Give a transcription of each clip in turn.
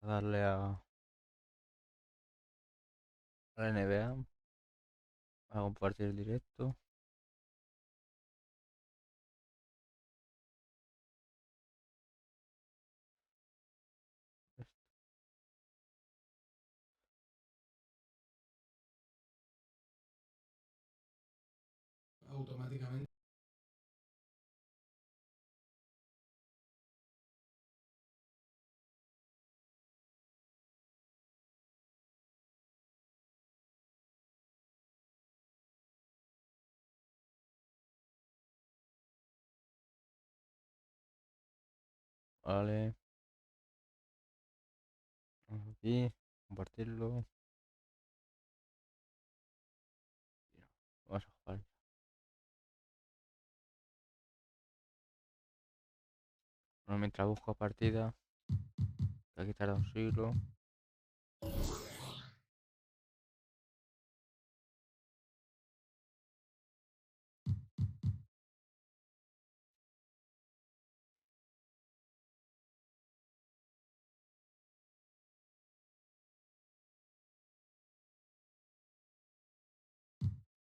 A darle a la NBA. A compartir el directo. Automáticamente. Vale. Vamos aquí. Compartirlo. Vamos a jugar. Bueno, mientras busco partida. Que aquí tarda un siglo.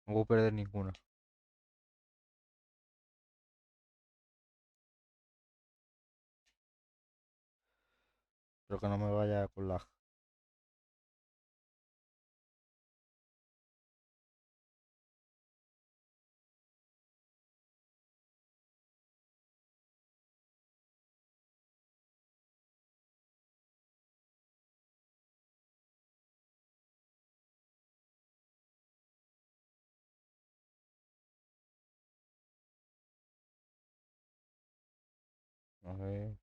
No puedo perder ninguna. Pero que no me vaya con lag. A ver.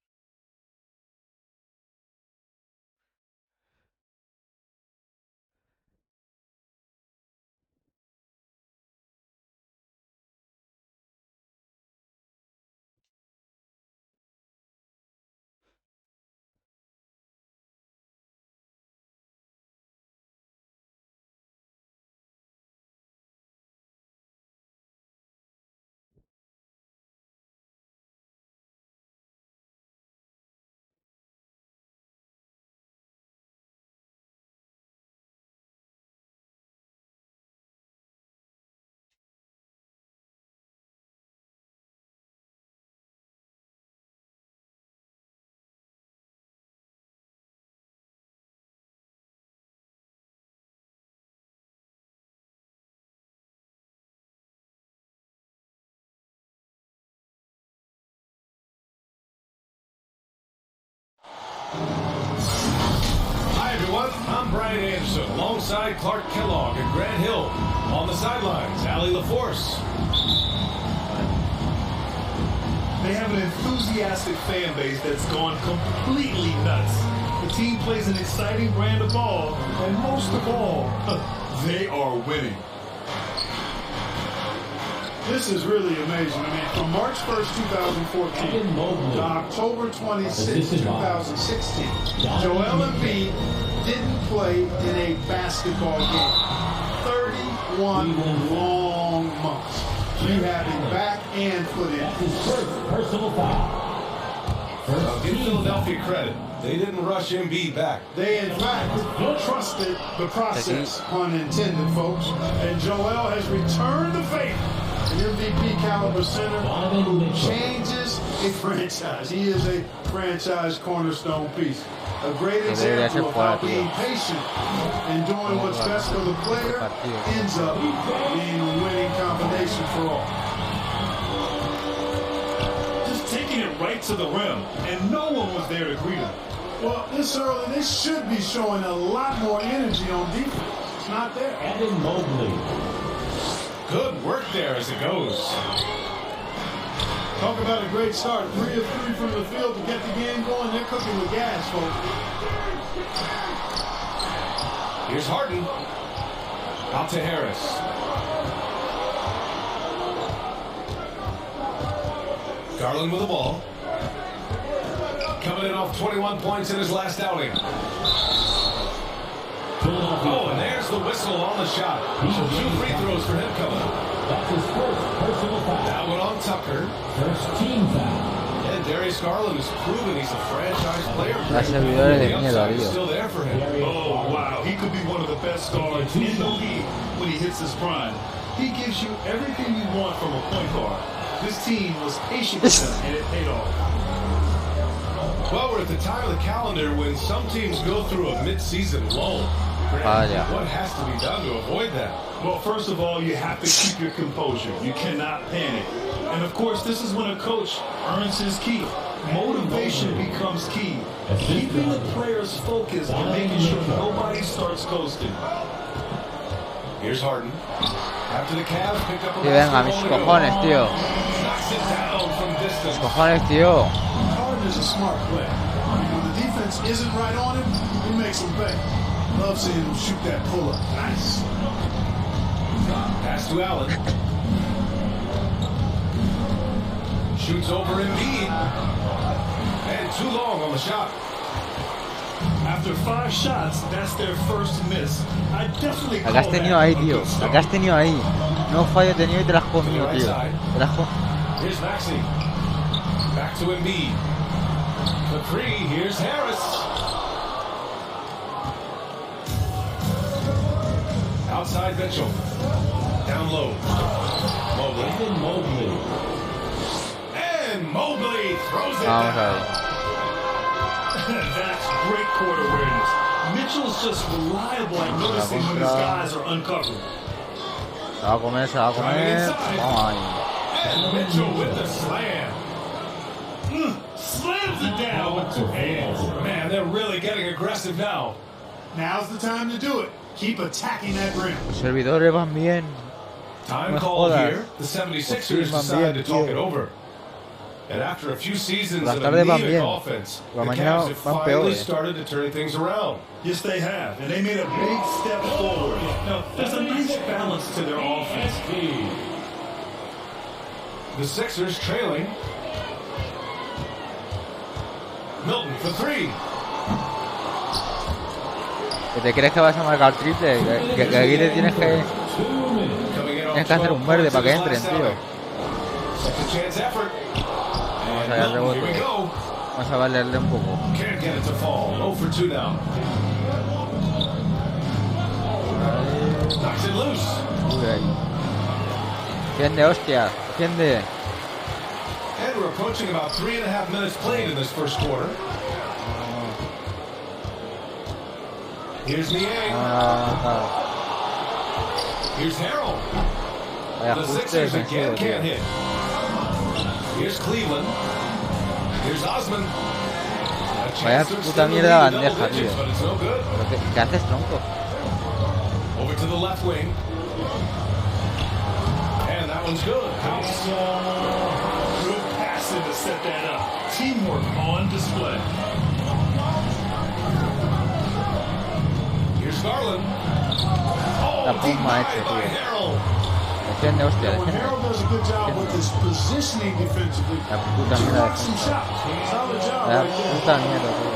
Hi, everyone. I'm Brian Anderson, alongside Clark Kellogg and Grant Hill. On the sidelines, Allie LaForce. They have an enthusiastic fan base that's gone completely nuts. The team plays an exciting brand of ball, and most of all, they are winning. This is really amazing. I mean, from March 1st, 2014 to October 26th, 2016, Joel Embiid didn't play in a basketball game. 31 long months. Rehabbing back and foot injuries. First personal foul. Give Philadelphia credit. They didn't rush Embiid back. They, in fact, trusted the process, pun intended, folks. And Joel has returned the favor. An MVP caliber center who changes a franchise. He is a franchise cornerstone piece. A great example of how being patient and doing what's best for the player ends up being a winning combination for all. Just taking it right to the rim, and no one was there to greet him. Well, this early, they should be showing a lot more energy on defense. It's not there. Evan Mobley. Good work there as it goes. Talk about a great start. 3 of 3 from the field to get the game going. They're cooking with gas, folks. Here's Harden. Out to Harris. Garland with the ball. Coming in off 21 points in his last outing. Oh, and there's the whistle on the shot. 2 free throws for him coming up. That's his first personal foul. That one on Tucker. First team foul. And And Darius Garland has proven he's a franchise player. Los servidores de The miedo, upside is tío. still there for him. Oh, wow. He could be one of the best guards in the league when he hits his prime. He gives you everything you want from a point guard. This team was patient with him, and it paid off. Well, we're at the time of the calendar when some teams go through a mid-season lull. Vaya. What has to be done to avoid that? Well, first of all, you have to keep your composure. You cannot panic. And of course, this is when a coach earns his keep. Motivation becomes key. Keeping the players focused and making sure nobody starts coasting. Here's Harden. After the Cavs pick up a Sí, venga, mis basketball to go. cojones, tío. Knocks it down from distance. Cojones, tío. Harden is a smart player. When the defense isn't right on him, he makes them pay. Love seeing him shoot that pull-up. Nice. Pass to Allen. Shoots over Embiid. And too long on the shot. After 5 shots, that's their first miss. I definitely La que has call tenido that ahí, a tío. good La start. que has tenido ahí. No fallo he tenido y te la has comido, tío. Te la has comido. Here's Maxey. Back to Embiid. The three. Here's Harris. Outside Mitchell. Down low. Mobley. And Mobley throws it Vamos a down. ver. That's great court awareness. Mitchell's just reliable at noticing when his guys are uncovered. Se va a comer, se va a comer. Vamos ahí. And Mitchell with the slam. Slams it down with 2 hands. Man, they're really getting aggressive now. Now's the time to do it. Keep attacking that rim. Los servidores van bien. Time Me called jodas. here. The 76ers Van decide bien, to talk tío. it over. And after a few seasons Las of tardes van anemic bien. offense, the Las mañanas Cavs have van finally peores. started to turn things around. Yes, they have, and they made a big step forward. Now, there's a nice balance to their offense. The Sixers trailing. Milton for three. ¿Que te crees que vas a marcar triple? Que aquí te tienes que Coming in off hacer un 12 verde points para que in his entren, last tío. outing. Second chance effort. Vamos And a ver el Milton, here we rebote. go. Vamos a valerle un poco. Can't get it to fall. 0 for 2 now. Knocks it loose. Uy, ahí. Defiende, hostia. Defiende. And we're approaching about 3.5 minutes played in this first quarter. Here's Niang. Ah, Here's Harrell. vaya The ajuste Sixers defensivo, again tío. can't hit. Here's Cleveland. Here's Osman. A Vaya chance to puta extend the mierda lead to bandeja, double digits, tío. but it's no good. ¿Pero qué haces, tronco? Over to the left wing. And that one's good. House. Good passing to set that up. Teamwork on display. Here's Garland. La Oh, puma denied hecho, by tío. Harrell. Defiende, hostia, When defiende. Harold does a good job with his positioning defensively, La puta he mierda blocks some defensa. shots. Solid job Vaya right there. puta mierda, tío.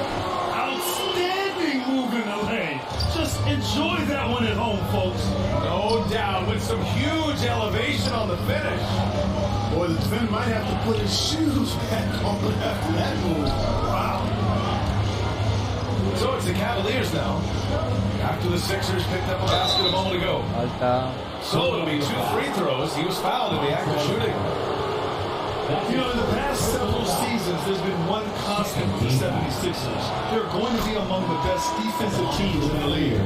Outstanding move in the lane. Just enjoy that one at home, folks. No doubt, with some huge elevation on the finish. Boy, the defender might have to put his shoes back on after that move. Wow. So it's the Cavaliers now. After the Sixers picked up a basket a moment ago. Falta. So it'll be 2 free throws. He was fouled in the act of shooting. You know, in the past several seasons, there's been one constant with the 76ers. They're going to be among the best defensive teams in the league.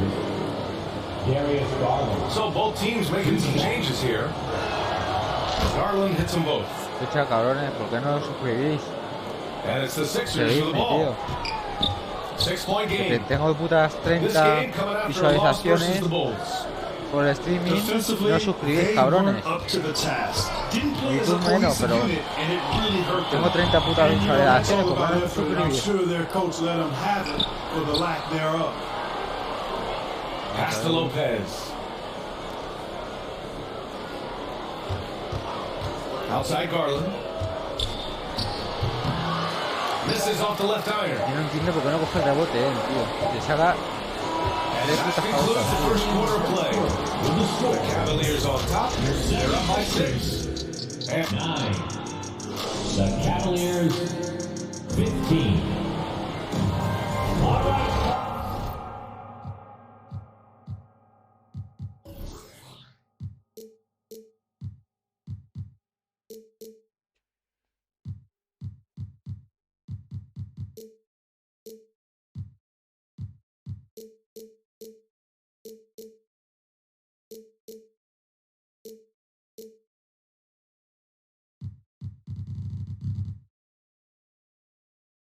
Darius Garland. So both teams making some changes here. Garland hits them both. Escucha, cabrones, ¿por qué no os suscribís? And it's the Sixers for the Seguidme, tío. ball. 6-point Que game. tengo putas This 30 game coming after a loss versus visualizaciones the Bulls. por streaming. Defensively, No os suscribís, they cabrones. weren't up to the task. Didn't play as a YouTube menos, cohesive pero unit, and it really hurt them. tengo 30 putas And you know, that's visualizaciones, all ¿por qué about no os effort, and I'm suscribís? sure their coach let them have it for the lack thereof. Pass to Lopez. Outside Garland. Misses off the left iron. Yo no entiendo por qué no coge el rebote, tío. Le saca And tres that putas concludes the faltas, first tío. quarter of play. The Cavaliers on top. They're up by 6. And 9. The Cavaliers 15. All right.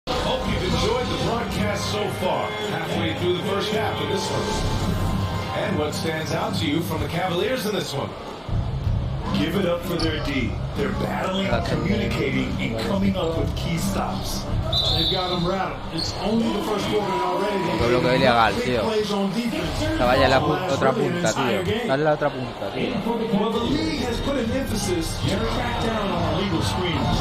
Hope you've enjoyed the broadcast so far, halfway through the first half of this one. And what stands out to you from the Cavaliers in this one? Give it up for their D. They're battling, communicating, and coming up with key stops. They've got them rattled. It's only the first quarter already. Todo lo que debería hacer, tío. Plays on defense. Que vaya a la otra punta, tío. Dale la otra punta, tío. Well, the league has put an emphasis to crack down on illegal screens.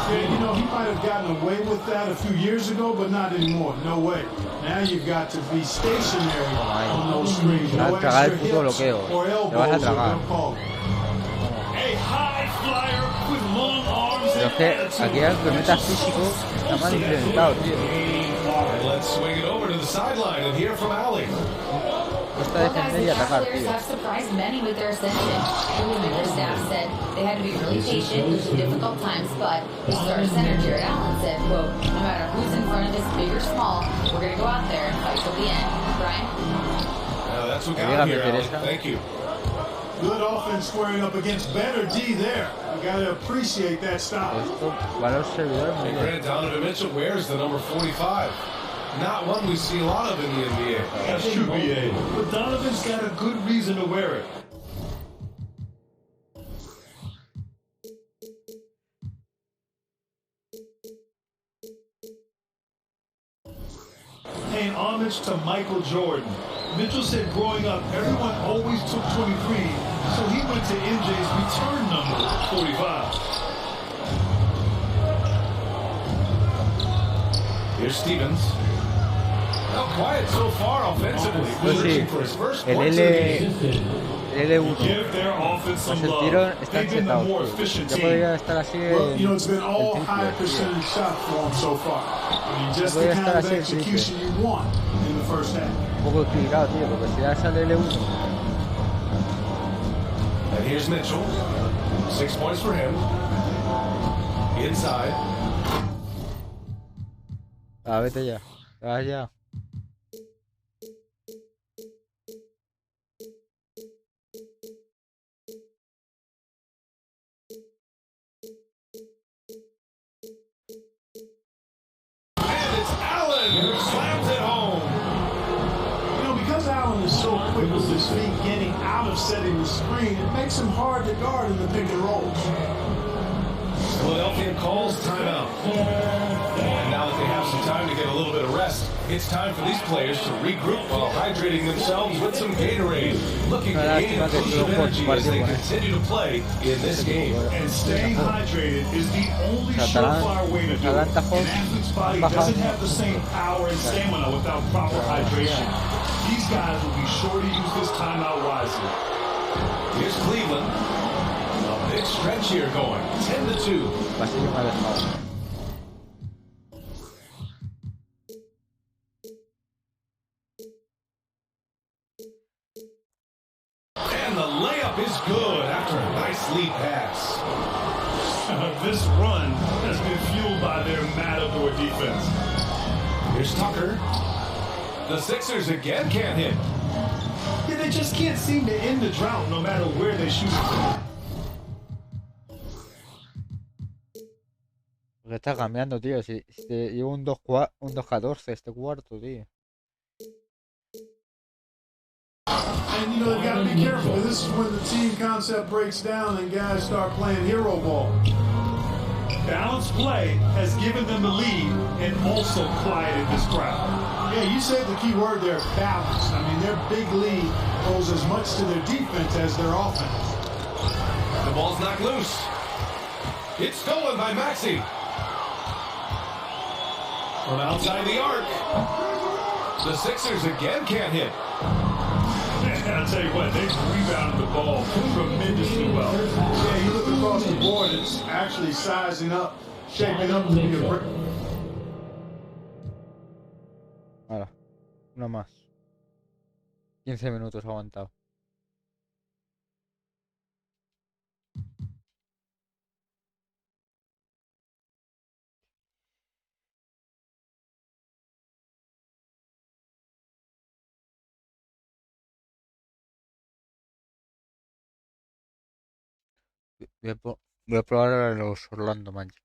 Yeah, you know, he might have gotten away with that a few years ago, but not anymore. No way. Now you've got to be stationary on those screens. No tragar el extra puto hips bloqueo. or Te vas a elbows. tragar. A high flyer with long arms. Pero es que aquí al que metas físico está mal implementado, tío. And let's swing it over to the sideline and hear from Allie. Cuesta defender y atacar, Players tío. have surprised many with their ascension. Their staff said they had to be really patient through difficult times, but the starter center Jared Allen said, quote, no matter who's in front of us, big or small, we're going to go out there and fight till the end. Brian? That's what got here, Allie. Teresa. Thank you. Good offense squaring up against better D there. You got to appreciate that stop. Esto, valor servidor, muy And bien. Grant Donovan Mitchell wears the number 45. Not one we see a lot of in the NBA. That's true, BA. But Donovan's got a good reason to wear it. Paying homage to Michael Jordan. Mitchell said growing up, everyone always took 23, so he went to MJ's return number, 45. Here's Stevens. Not quiet so far offensively. Pues sí, Searching for his first el points of the game. L1. Give their offense some Pues el love. tiro está They've been the setado, more tío. efficient Ya team. podría estar así Well, you know, en it's been all el high triple, tío. percentage shot for him so far. I mean, just the Voy a kind estar of así el execution you want in the first half. Un poco equilibrado, tío, porque si ya sale L1. And here's Mitchell. 6 points for him. Inside. Ah, vete ya. Vas ya. And it's Allen who slams it home. You know, because Allen is so quick with his feet getting out of setting the screen, it makes him hard to guard in the pick and rolls. Philadelphia calls timeout. And now that they have some time to get a little bit of rest, it's time for these players to regroup while hydrating themselves with some Gatorade, looking to gain a boost of energy as they continue to play in this game. And staying hydrated is the only surefire way to do it. An athlete's body doesn't have the same power and stamina without proper hydration. These guys will be sure to use this timeout wisely. Here's Cleveland. A big stretch here going, 10-2. Así que me ha dejado. And the layup is good after a nice lead pass. This run has been fueled by their matador defense. Here's Tucker. The Sixers again can't hit. Yeah, they just can't seem to end the drought no matter where they shoot from. Porque está cambiando, tío. Si llevo un 2-14 este cuarto, tío. And, you know, they've got to be careful. This is when the team concept breaks down and guys start playing hero ball. Balanced play has given them the lead and also quieted this crowd. Yeah, you said the key word there, balance. I mean, their big lead owes as much to their defense as their offense. The ball's knocked loose. It's stolen by Maxey. From outside the arc. The Sixers again can't hit. I'll tell you what, they've rebounded the ball tremendously well. Yeah, you look across the board, it's actually sizing up, shaping up to be a break. Una más. 15 minutos aguantado. Voy a probar ahora los Orlando Magic.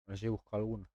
A ver si busco alguno.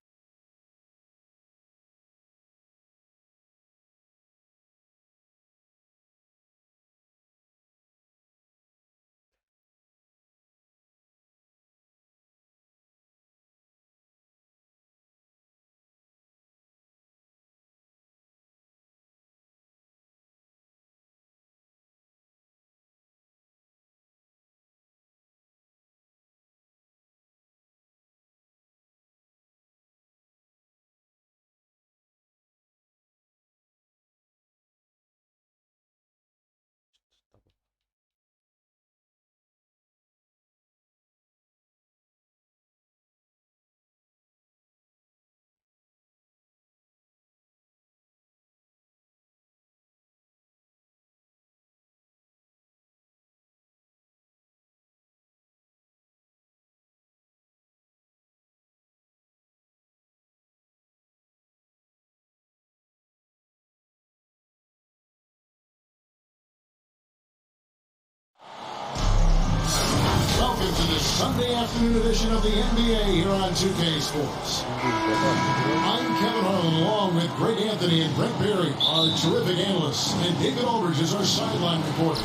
Welcome to this Sunday afternoon edition of the NBA here on 2K Sports. I'm Kevin Harlan along with Greg Anthony and Brent Berry, our terrific analysts, and David Aldridge is our sideline reporter.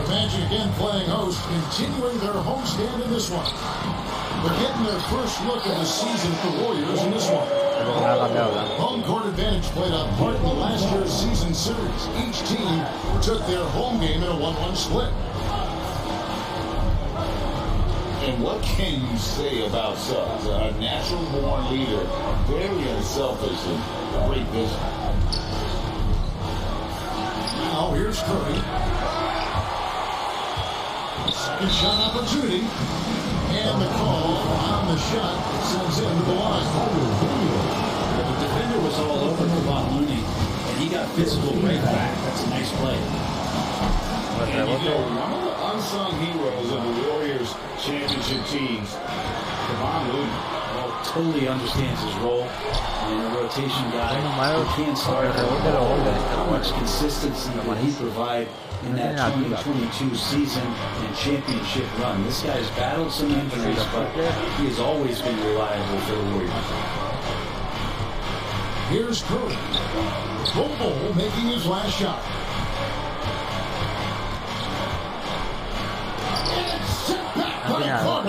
The Magic again playing host, continuing their homestand in this one. They're getting their first look at the season for Warriors in this one. Home court advantage played a part in last year's season series. Each team took their home game in a 1-1 split. And what can you say about Suggs? A natural-born leader, very unselfish and great vision. Now here's Curry. Second shot opportunity. And the call on the shot sends him to the line. The defender was all over Kevon Looney, and he got physical right back. That's a nice play. And you know, one of the unsung heroes of the Warriors championship teams, Kevon Looney. Well, totally understands his role. And a rotation guy who can't start at how much consistency did he provide in that 2022 season and championship run. This guy's battled some injuries, but he has always been reliable for the Warriors. Here's Curry. Bobo making his last shot. How about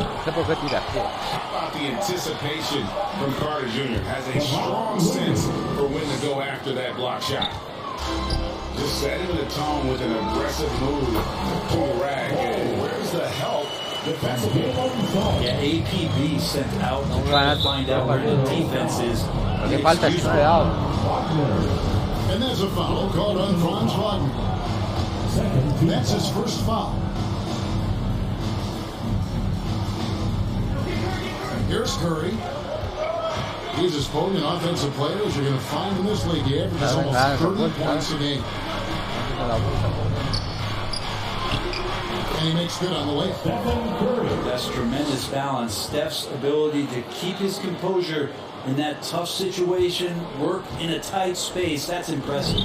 the anticipation from Carter Jr. Has a strong sense for when to go after that block shot. Just setting the tone with an aggressive move to the rack. And where's the help defensively? Yeah, APB sent out to try to find out where the defense is. And there's a foul called on Franz Wagner. That's his first foul. Here's Curry. He's as potent an offensive player as you're going to find in this league. He averages almost 30 points a game. And he makes good on the layup. That's tremendous balance. Steph's ability to keep his composure in that tough situation, work in a tight space, that's impressive.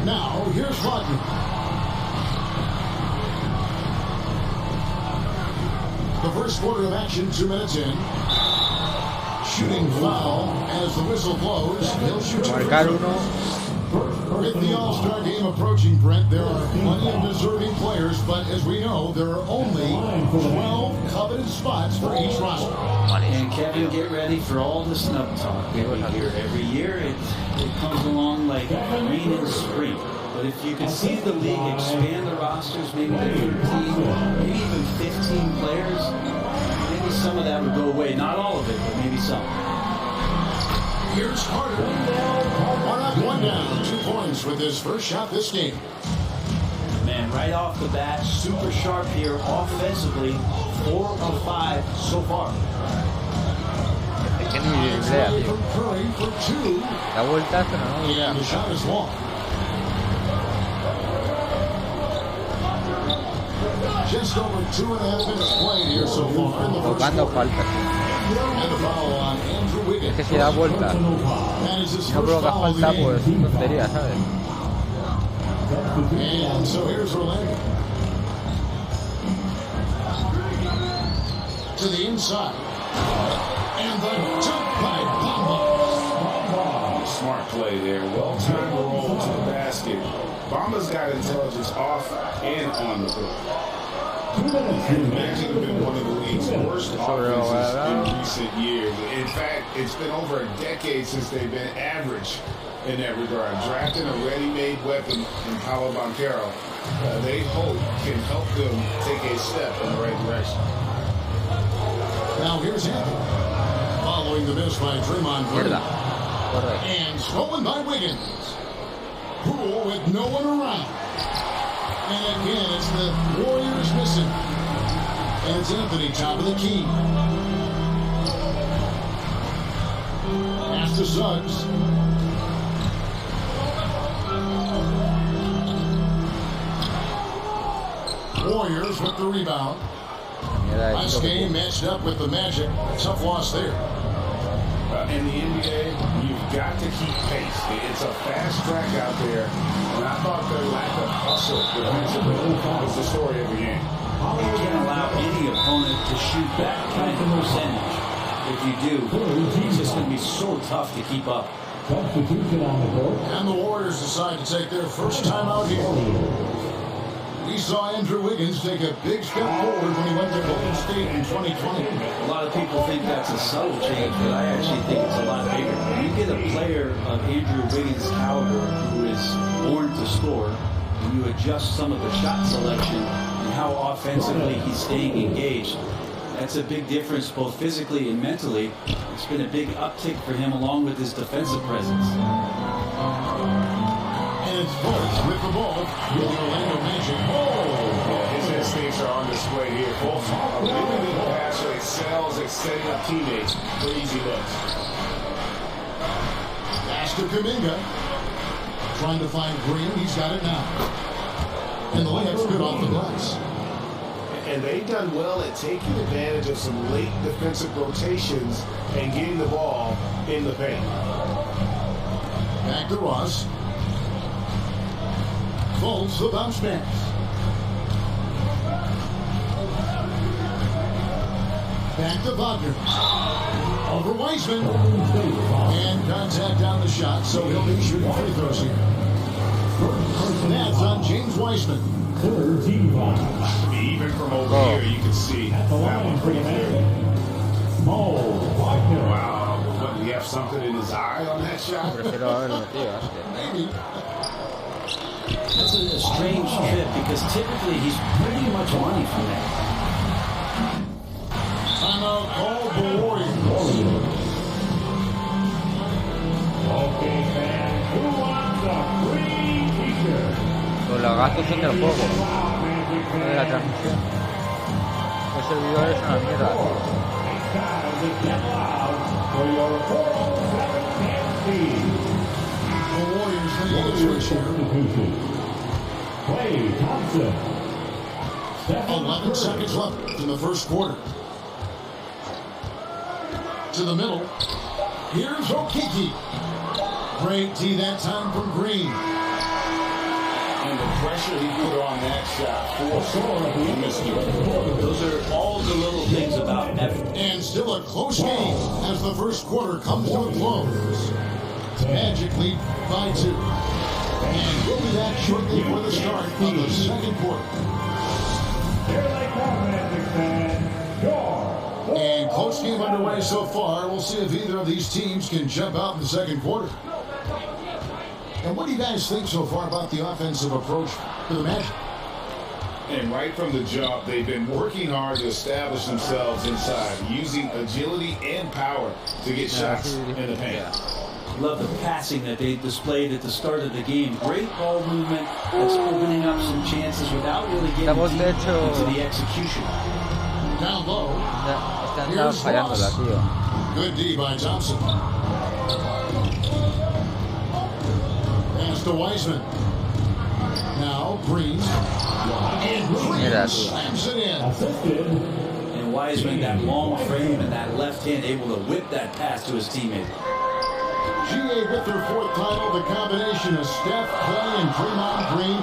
Now, here's Wagner. The first quarter of action, 2 minutes in. Shooting foul as the whistle blows. He'll shoot two. With the All-Star game approaching, Brent, there are plenty of deserving players, but as we know, there are only 12 coveted spots for each roster. And Kevin, get ready for all the snub talk every year. It comes along like rain in spring. But if you could see the league expand the rosters, maybe to 13, maybe even 15 players, maybe some of that would go away. Not all of it, but maybe some. Here's Carter. One up, one down. 2 points with his first shot this game. Man, right off the bat, super sharp here offensively. 4 of 5 so far. From Curry for 2. La vuelta, pero no llega. And the shot is long. Just over 2.5 minutes played here so far in the first Tocando quarter. falta. And the foul on Andrew Wiggins. Es que si da vuelta, no provoca falta, pues tontería, ¿sabes? And so here's Orlando. To the inside. And the jump by Bamba. Smart play there. Well-timed roll to the basket. Bamba's got intelligence off and on the court. Magic have been one of the league's worst offenses in recent years. In fact, it's been over a decade since they've been average in that regard. Drafting a ready-made weapon in Paolo Banchero, they hope can help them take a step in the right direction. Now here's Anthony. Following the miss by Draymond Green. And stolen by Wiggins. Poole with no one around. And again, it's the Warriors missing. And it's Anthony, top of the key. Pass to Suggs. Warriors with the rebound. Last game matched up with the Magic. Tough loss there. In the NBA, you've got to keep pace. It's a fast track out there, and I thought their lack of hustle defensively was the story of the game. You can't allow any opponent to shoot that kind of percentage. If you do, it's just going to be so tough to keep up. And the Warriors decide to take their first time out here. We saw Andrew Wiggins take a big step forward when he went to Golden State in 2020. A lot of people think that's a subtle change, but I actually think it's a lot bigger. When you get a player of Andrew Wiggins' caliber who is born to score, and you adjust some of the shot selection and how offensively he's staying engaged, that's a big difference both physically and mentally. It's been a big uptick for him along with his defensive presence. And it's Fultz with the ball with the Orlando Magic. Yeah, his instincts are on display here. Fultz, a really good passer, excels at setting up teammates for easy looks. Pass to Kuminga. Trying to find Green. He's got it now. And the layup's good off the glass. And they've done well at taking advantage of some late defensive rotations and getting the ball in the paint. Back to Ross. Fultz, the bounce pass. Back to Wagner. Over Wiseman. And contact on the shot, so he'll be shooting free throws here. That's on James Wiseman. Even from over here, you can see that one pretty clearly. Wow, what, do you have something in his eye on that shot? Maybe. That's a strange fit because typically he's pretty much money from that. Timeout called the Warriors. Okay, fans, who wants a free t-shirt? Los gastos son del juego, no de la transmisión. Los servidores son una mierda. It's time to get loud for your 4-7 team. The Warriors making a switch here. Klay Thompson. 11 seconds left in the first quarter. To the middle. Here's Okeke. Great D that time from Green. And the pressure he put on that shot, he missed it. Those are all the little things about effort. And still a close game as the first quarter comes to a close. Magic lead by 2. And we'll be back shortly for the start of the second quarter. Here they come, Magic fans. Your And close game underway so far. We'll see if either of these teams can jump out in the second quarter. And what do you guys think so far about the offensive approach to the Magic? And right from the jump, they've been working hard to establish themselves inside, using agility and power to get shots in the paint. Love the passing that they displayed at the start of the game. Great ball movement that's opening up some chances without really getting deep into the execution. Down low. Here's Ross. Good D by Thompson. Pass to Wiseman. Now Green. And Green slams it in. And Wiseman, that long frame and that left hand, able to whip that pass to his teammate. GA with their fourth title, the combination of Steph, Clay, and Draymond Green,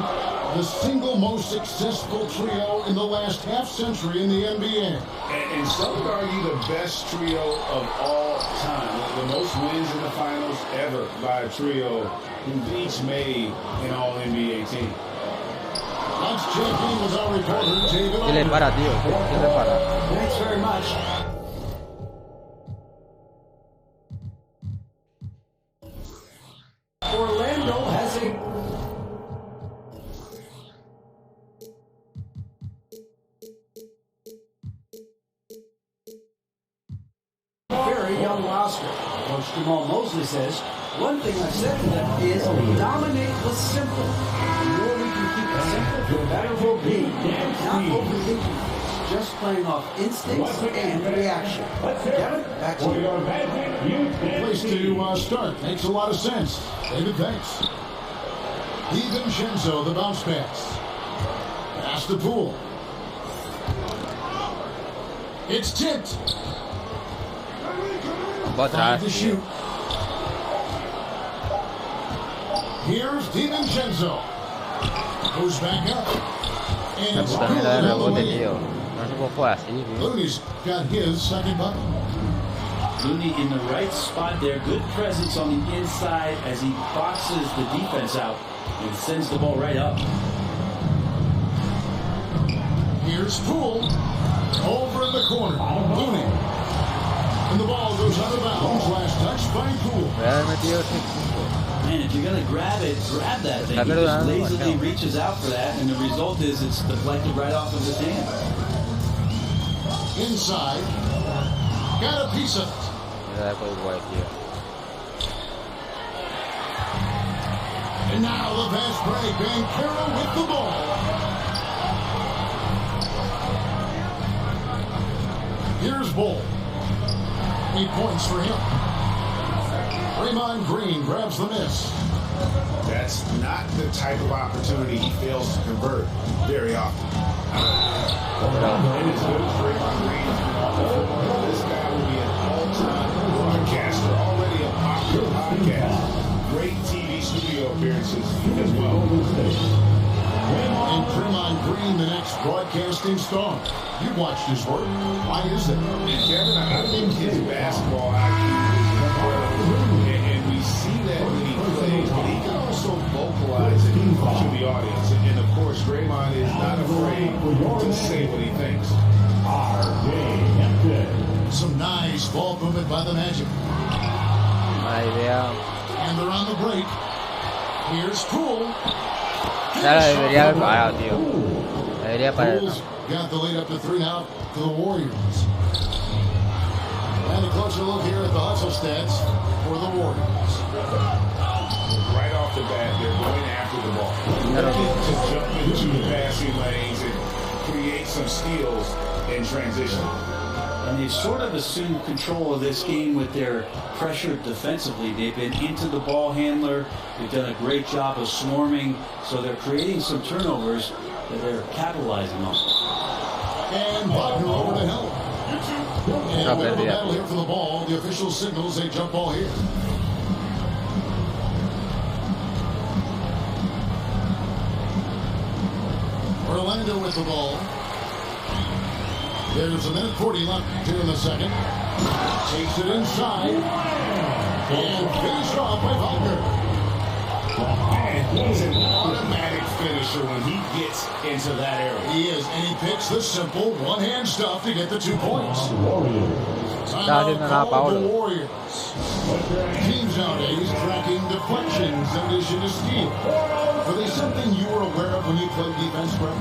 the single most successful trio in the last half-century in the NBA. And some would argue the best trio of all time. The most wins in the finals ever by a trio who've each made an All-NBA team. Let's check in with our reporter, David. ¿Qué le para, tío? ¿Qué le para? Thanks very much. Orlando has a very young roster. Coach Jamal Mosley says, one thing I've said to them is dominate the simple. The more we can keep it simple, the better we'll be. Not overthinking. Just playing off instincts and reaction. Kevin, back to you. Place to start. Makes a lot of sense. David, thanks. DiVincenzo, the bounce pass. Pass to Poole. It's tipped. Five to shoot. Here's DiVincenzo. Goes back up. And it's good. Looney's got his second bucket. Looney in the right spot there. Good presence on the inside as he boxes the defense out and sends the ball right up. Here's Poole. Over in the corner. Looney. And the ball goes out of bounds. Last touch by Poole. Man, if you're going to grab it, grab that thing. He just lazily reaches out for that, and the result is it's deflected right off of his hand. Inside. Got a piece of it. And now the fast break. Banchero with the ball. Here's Bull. 8 points for him. Draymond Green grabs the miss. That's not the type of opportunity he fails to convert very often. And as good as Draymond Green has been on the floor, this guy will be an all-time broadcaster, already a popular podcast. Great TV studio appearances as well. And Draymond Green, the next broadcasting star. You've watched his work. Why is that? And Kevin, I think his basketball IQ is incredible. And we see that when he plays, but he can also vocalize it to the audience. And of course, Draymond is not afraid to say what he thinks. Some nice ball movement by the Magic. And they're on the break. Here's Poole. Poole's got the lead up to 3 now to the Warriors. And a closer look here at the hustle stats for the Warriors. Right off the bat, they're going after the ball. Looking to jump into the passing lanes and create some steals in transition. And they've sort of assumed control of this game with their pressure defensively. They've been into the ball handler. They've done a great job of swarming. So they're creating some turnovers that they're capitalizing on. And Wagner over to help. And we have a battle here for the ball. The official signals a jump ball here. Orlando with the ball. There's a minute 40 left here in the second. Takes it inside. And finished off by Wagner. And he's an automatic finisher when he gets into that area. He is, and he picks the simple one-hand stuff to get the 2 points. Timeout call the Warriors. Teams nowadays tracking deflections in addition to steal. Were they something you were aware of when you played defense, bro?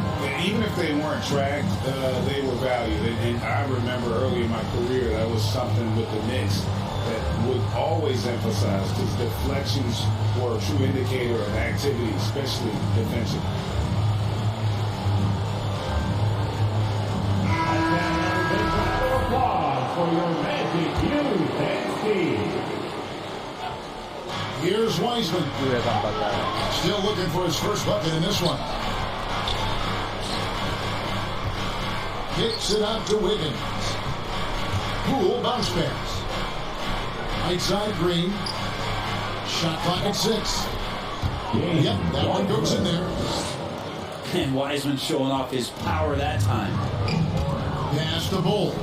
Even if they weren't tracked, they were valued. And I remember early in my career, that was something with the Knicks that would always emphasize, because deflections were a true indicator of activity, especially defensive. For your Magic youth and speed. Here's Wiseman. Still looking for his first bucket in this one. Kicks it out to Wiggins. Poole bounce pass. Right side Green. Shot clock at 6. Yep, that one goes in there. And Wiseman showing off his power that time. Pass the Bull.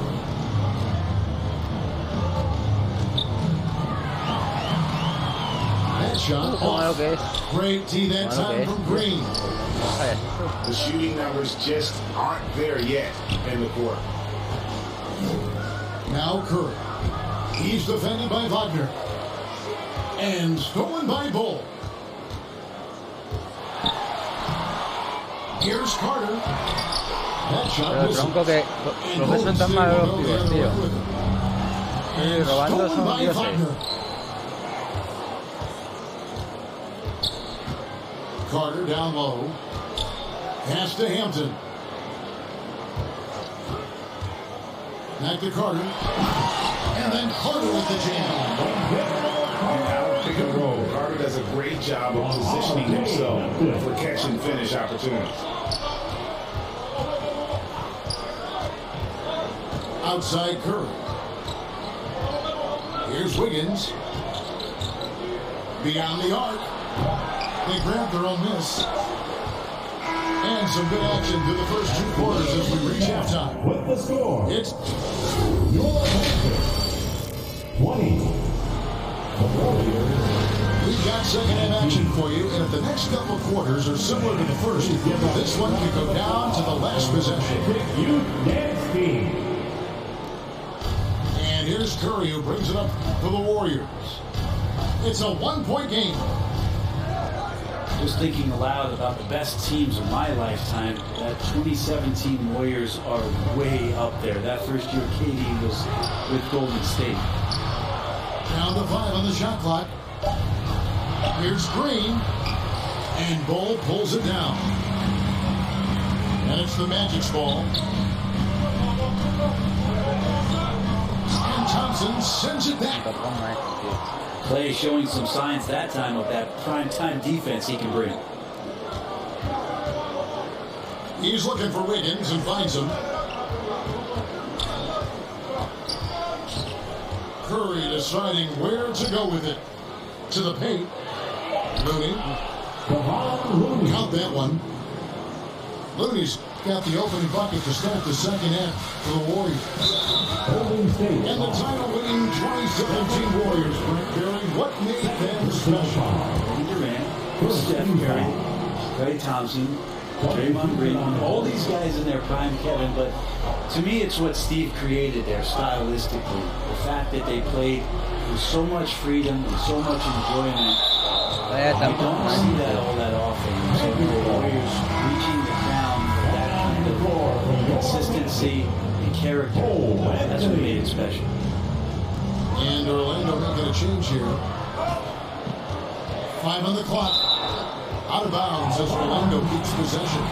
That shot off. Great tee that time from Green. The shooting numbers just aren't there yet in the court. Now Curry. He's defended by Wagner. And stolen by Bull. Here's Carter. That shot was tronco que los que son tan malos los pibes, tío. Y robando son dioses. Carter down low. Pass to Hampton. Back to Carter. And then Carter with the jam. Pick and roll. Carter does a great job of positioning himself for catch and finish opportunities. Outside Curry. Here's Wiggins. Beyond the arc. They grab their own miss. And some good action through the first 2 quarters as we reach halftime. With the score, It's your Magic 20. The Warriors. We've got second half action for you, and if the next couple quarters are similar to the first, this one could go down to the last possession. Youth and speed. And here's Curry, who brings it up for the Warriors. It's a 1-point game. Just thinking aloud about the best teams of my lifetime, that 2017 Warriors are way up there. That first year KD was with Golden State. Down to 5 on the shot clock. Here's Green. And Bull pulls it down. And it's the Magic's ball. And Thompson sends it back. Clay showing some signs that time of that prime-time defense he can bring. He's looking for Wiggins and finds him. Curry deciding where to go with it. To the paint. Looney. Count that one. Looney's got the opening bucket to start the second half for the Warriors. And the title-winning 2017 Warriors, Frank Perry, what made them special? Durant, Steph Curry, Klay Thompson, Draymond Green, all these guys in their prime, Kevin, but to me it's what Steve created there stylistically. The fact that they played with so much freedom and so much enjoyment. You don't see that all that often. So the Warriors reaching the ground with that kind of consistency and character. That's what made it special. And Orlando making a change here. 5 on the clock. Out of bounds as Orlando keeps possession.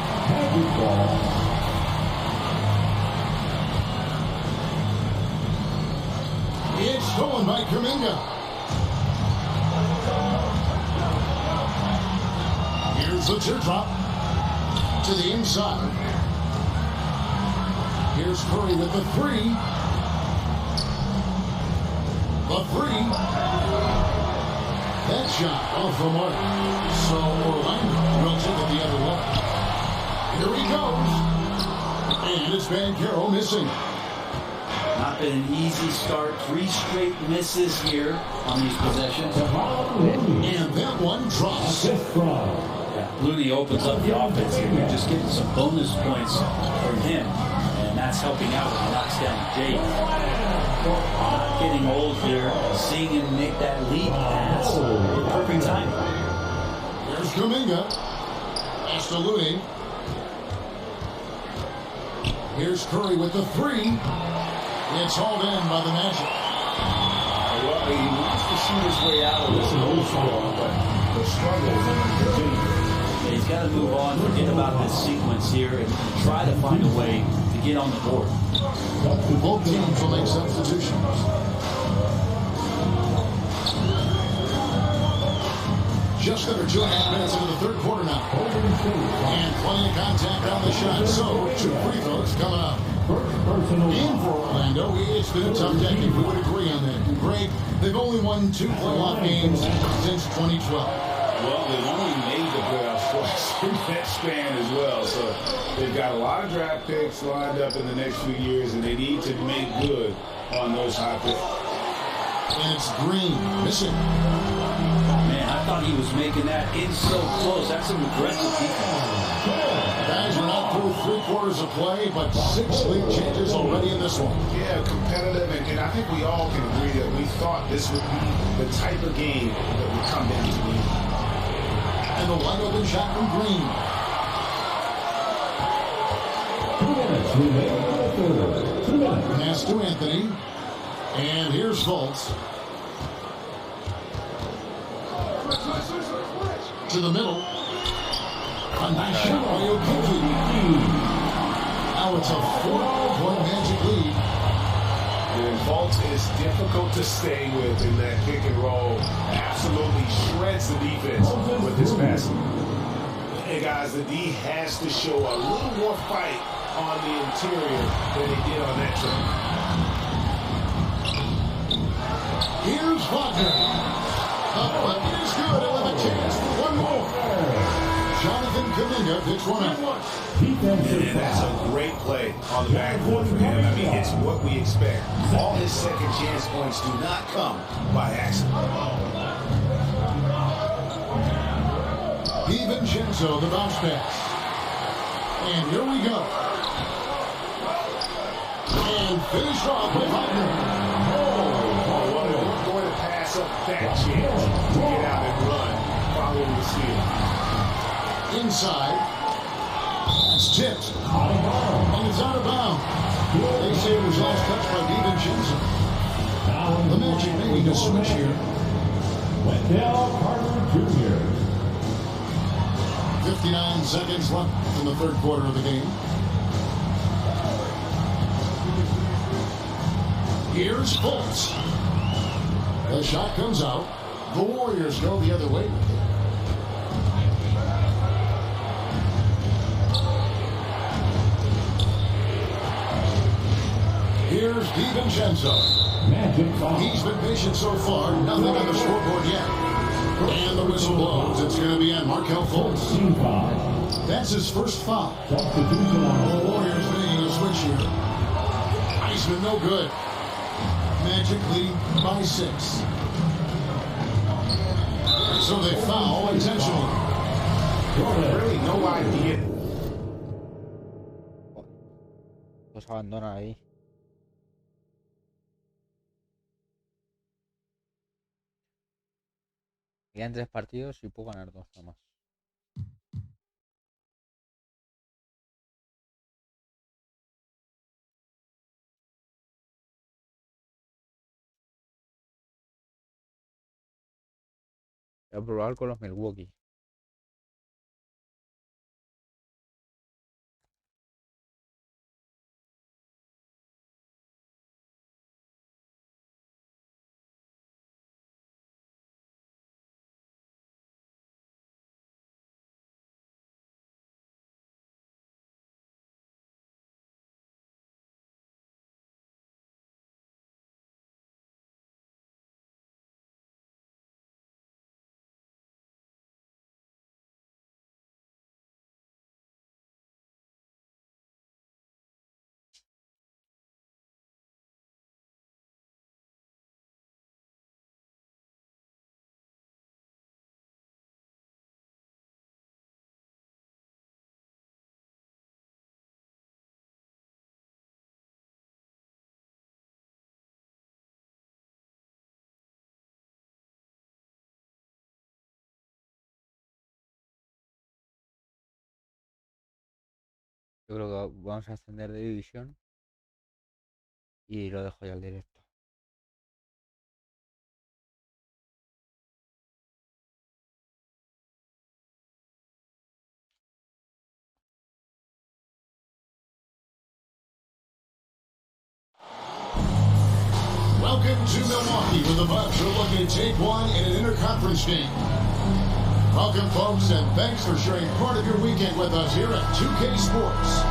It's stolen by Kuminga. Here's the teardrop to the inside. Here's Curry with the 3. The 3. That shot off the mark. So Orlando will take it the other way. Here he goes. And it's Van Carroll missing. Not been an easy start. 3 straight misses here on these possessions. And that one drops. Looney opens up the offense here. You're just getting some bonus points from him, and that's helping out when he knocks down Jake. Not getting old here. Seeing him make that lead pass. Perfect timing. Here's Kuminga. Pass to Looney. Here's Curry with the 3. It's hauled in by the Magic. Well, he wants to shoot his way out of this goal score, but the struggle continues. He's got to move on, forget about this sequence here, and try to find a way to get on the board. Both teams will make substitutions. Just under 2.5 minutes into the third quarter now. And plenty of contact on the shot. So, 2 free throws coming up. In for Orlando, it's been a tough decade. We would agree on that. Greg, they've only won 2 playoff games since 2012. Well, they've only made the playoffs twice in that span as well. So they've got a lot of draft picks lined up in the next few years, and they need to make good on those high picks. And it's Green missing. Man, I thought he was making that in so close. That's some aggressive defense. Guys, we're not through 3 quarters of play, but 6 lead changes already in this one. Yeah, competitive, and I think we all can agree that we thought this would be the type of game that would come down to the end. And the wide open shot from Green. 2 minutes remaining in the third. 2 minutes. Pass to Anthony. And here's Fultz. To the middle. A nice shot by Jokic. Now it's a 4-point Magic lead. And Fultz is difficult to stay with in that pick and roll. Absolutely shreds the defense with his passing. Hey guys, the D has to show a little more fight on the interior than they did on that trip. Here's Wagner. The bucket is good and with a chance for one more. Jonathan Kuminga picks one up. And that's a great play on the backboard for him. I mean, it's what we expect. All his second chance points do not come by accident. DiVincenzo, the bounce pass. And here we go. And finished off by Wagner. We're going to pass up that chance to get out and run following the steal. Inside. It's tipped. And it's out of bounds. They say it was last touched by DiVincenzo. The Magic making a switch here. Wendell Carter Jr. 59 seconds left in the third quarter of the game. Here's Fultz. The shot comes out. The Warriors go the other way. Here's DiVincenzo. He's been patient so far. Nothing on the scoreboard yet. And the whistle blows. It's going to be on Markelle Fultz. That's his first foul. The Warriors making a switch here. Iceman no good. Magic lead by 6. So they foul intentionally. Really no idea. Los abandonan ahí. Quedan 3 partidos y puedo ganar 2 nada más. Voy a probar con los Milwaukee. Yo creo que vamos a ascender de división y lo dejo ya al directo. Welcome to Milwaukee, where the Bucks are looking to take one in an interconference game. Welcome, folks, and thanks for sharing part of your weekend with us here at 2K Sports.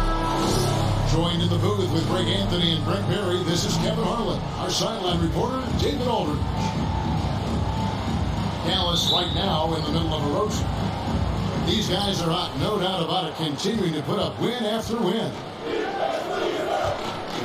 Joined in the booth with Greg Anthony and Brent Berry, this is Kevin Harlan. Our sideline reporter, David Aldridge. Dallas right now in the middle of erosion. These guys are hot, no doubt about it, continuing to put up win after win.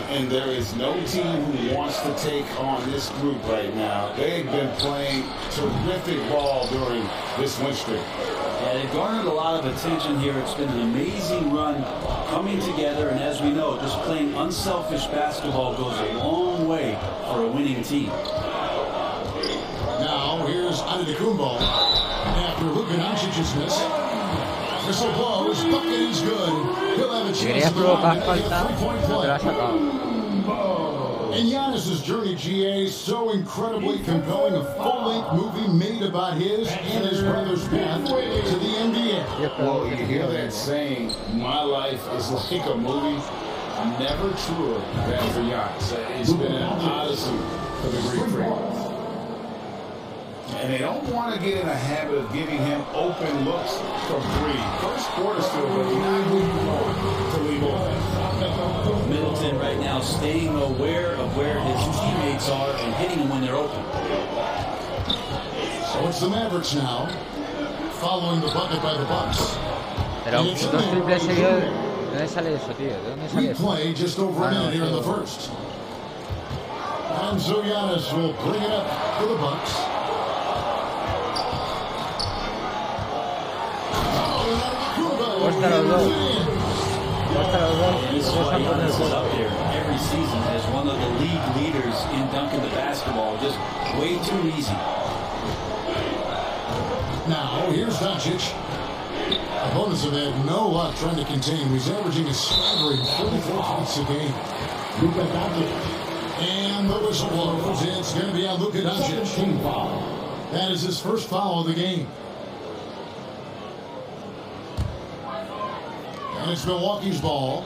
And there is no team who wants to take on this group right now. They've been playing terrific ball during this win streak. Yeah, they've garnered a lot of attention here. It's been an amazing run coming together, and as we know, just playing unselfish basketball goes a long way for a winning team. Now, here's Antetokounmpo. After Luka Doncic's miss. Whistle blows, bucket is good. He'll have a chance to go on and make a three-point play. And Giannis's journey, GA, so incredibly compelling. A full-length movie made about his and his brother's path to the NBA. Well, you hear that saying, my life is like a movie. Never truer than for Giannis. It's been an odyssey for the Greek freak. And they don't want to get in a habit of giving him open looks from three. First quarter still, but not moving forward to leave open. Middleton right now staying aware of where his teammates are and hitting them when they're open. So it's the Mavericks now, following the bucket by the Bucks. Pero dos triples seguidos, ¿de dónde sale eso, tío? ¿De dónde sale We eso? play just over a minute here in the first. And so Giannis will bring it up for the Bucks. Giannis is up there every season as one of the league leaders in dunking the basketball. Just way too easy. Now, here's Doncic. Opponents have had no luck trying to contain him. He's averaging a staggering 34 points a game. Luka Doncic. And the whistle blows. It's going to be on Luka Doncic. That is his first foul of the game. And it's Milwaukee's ball.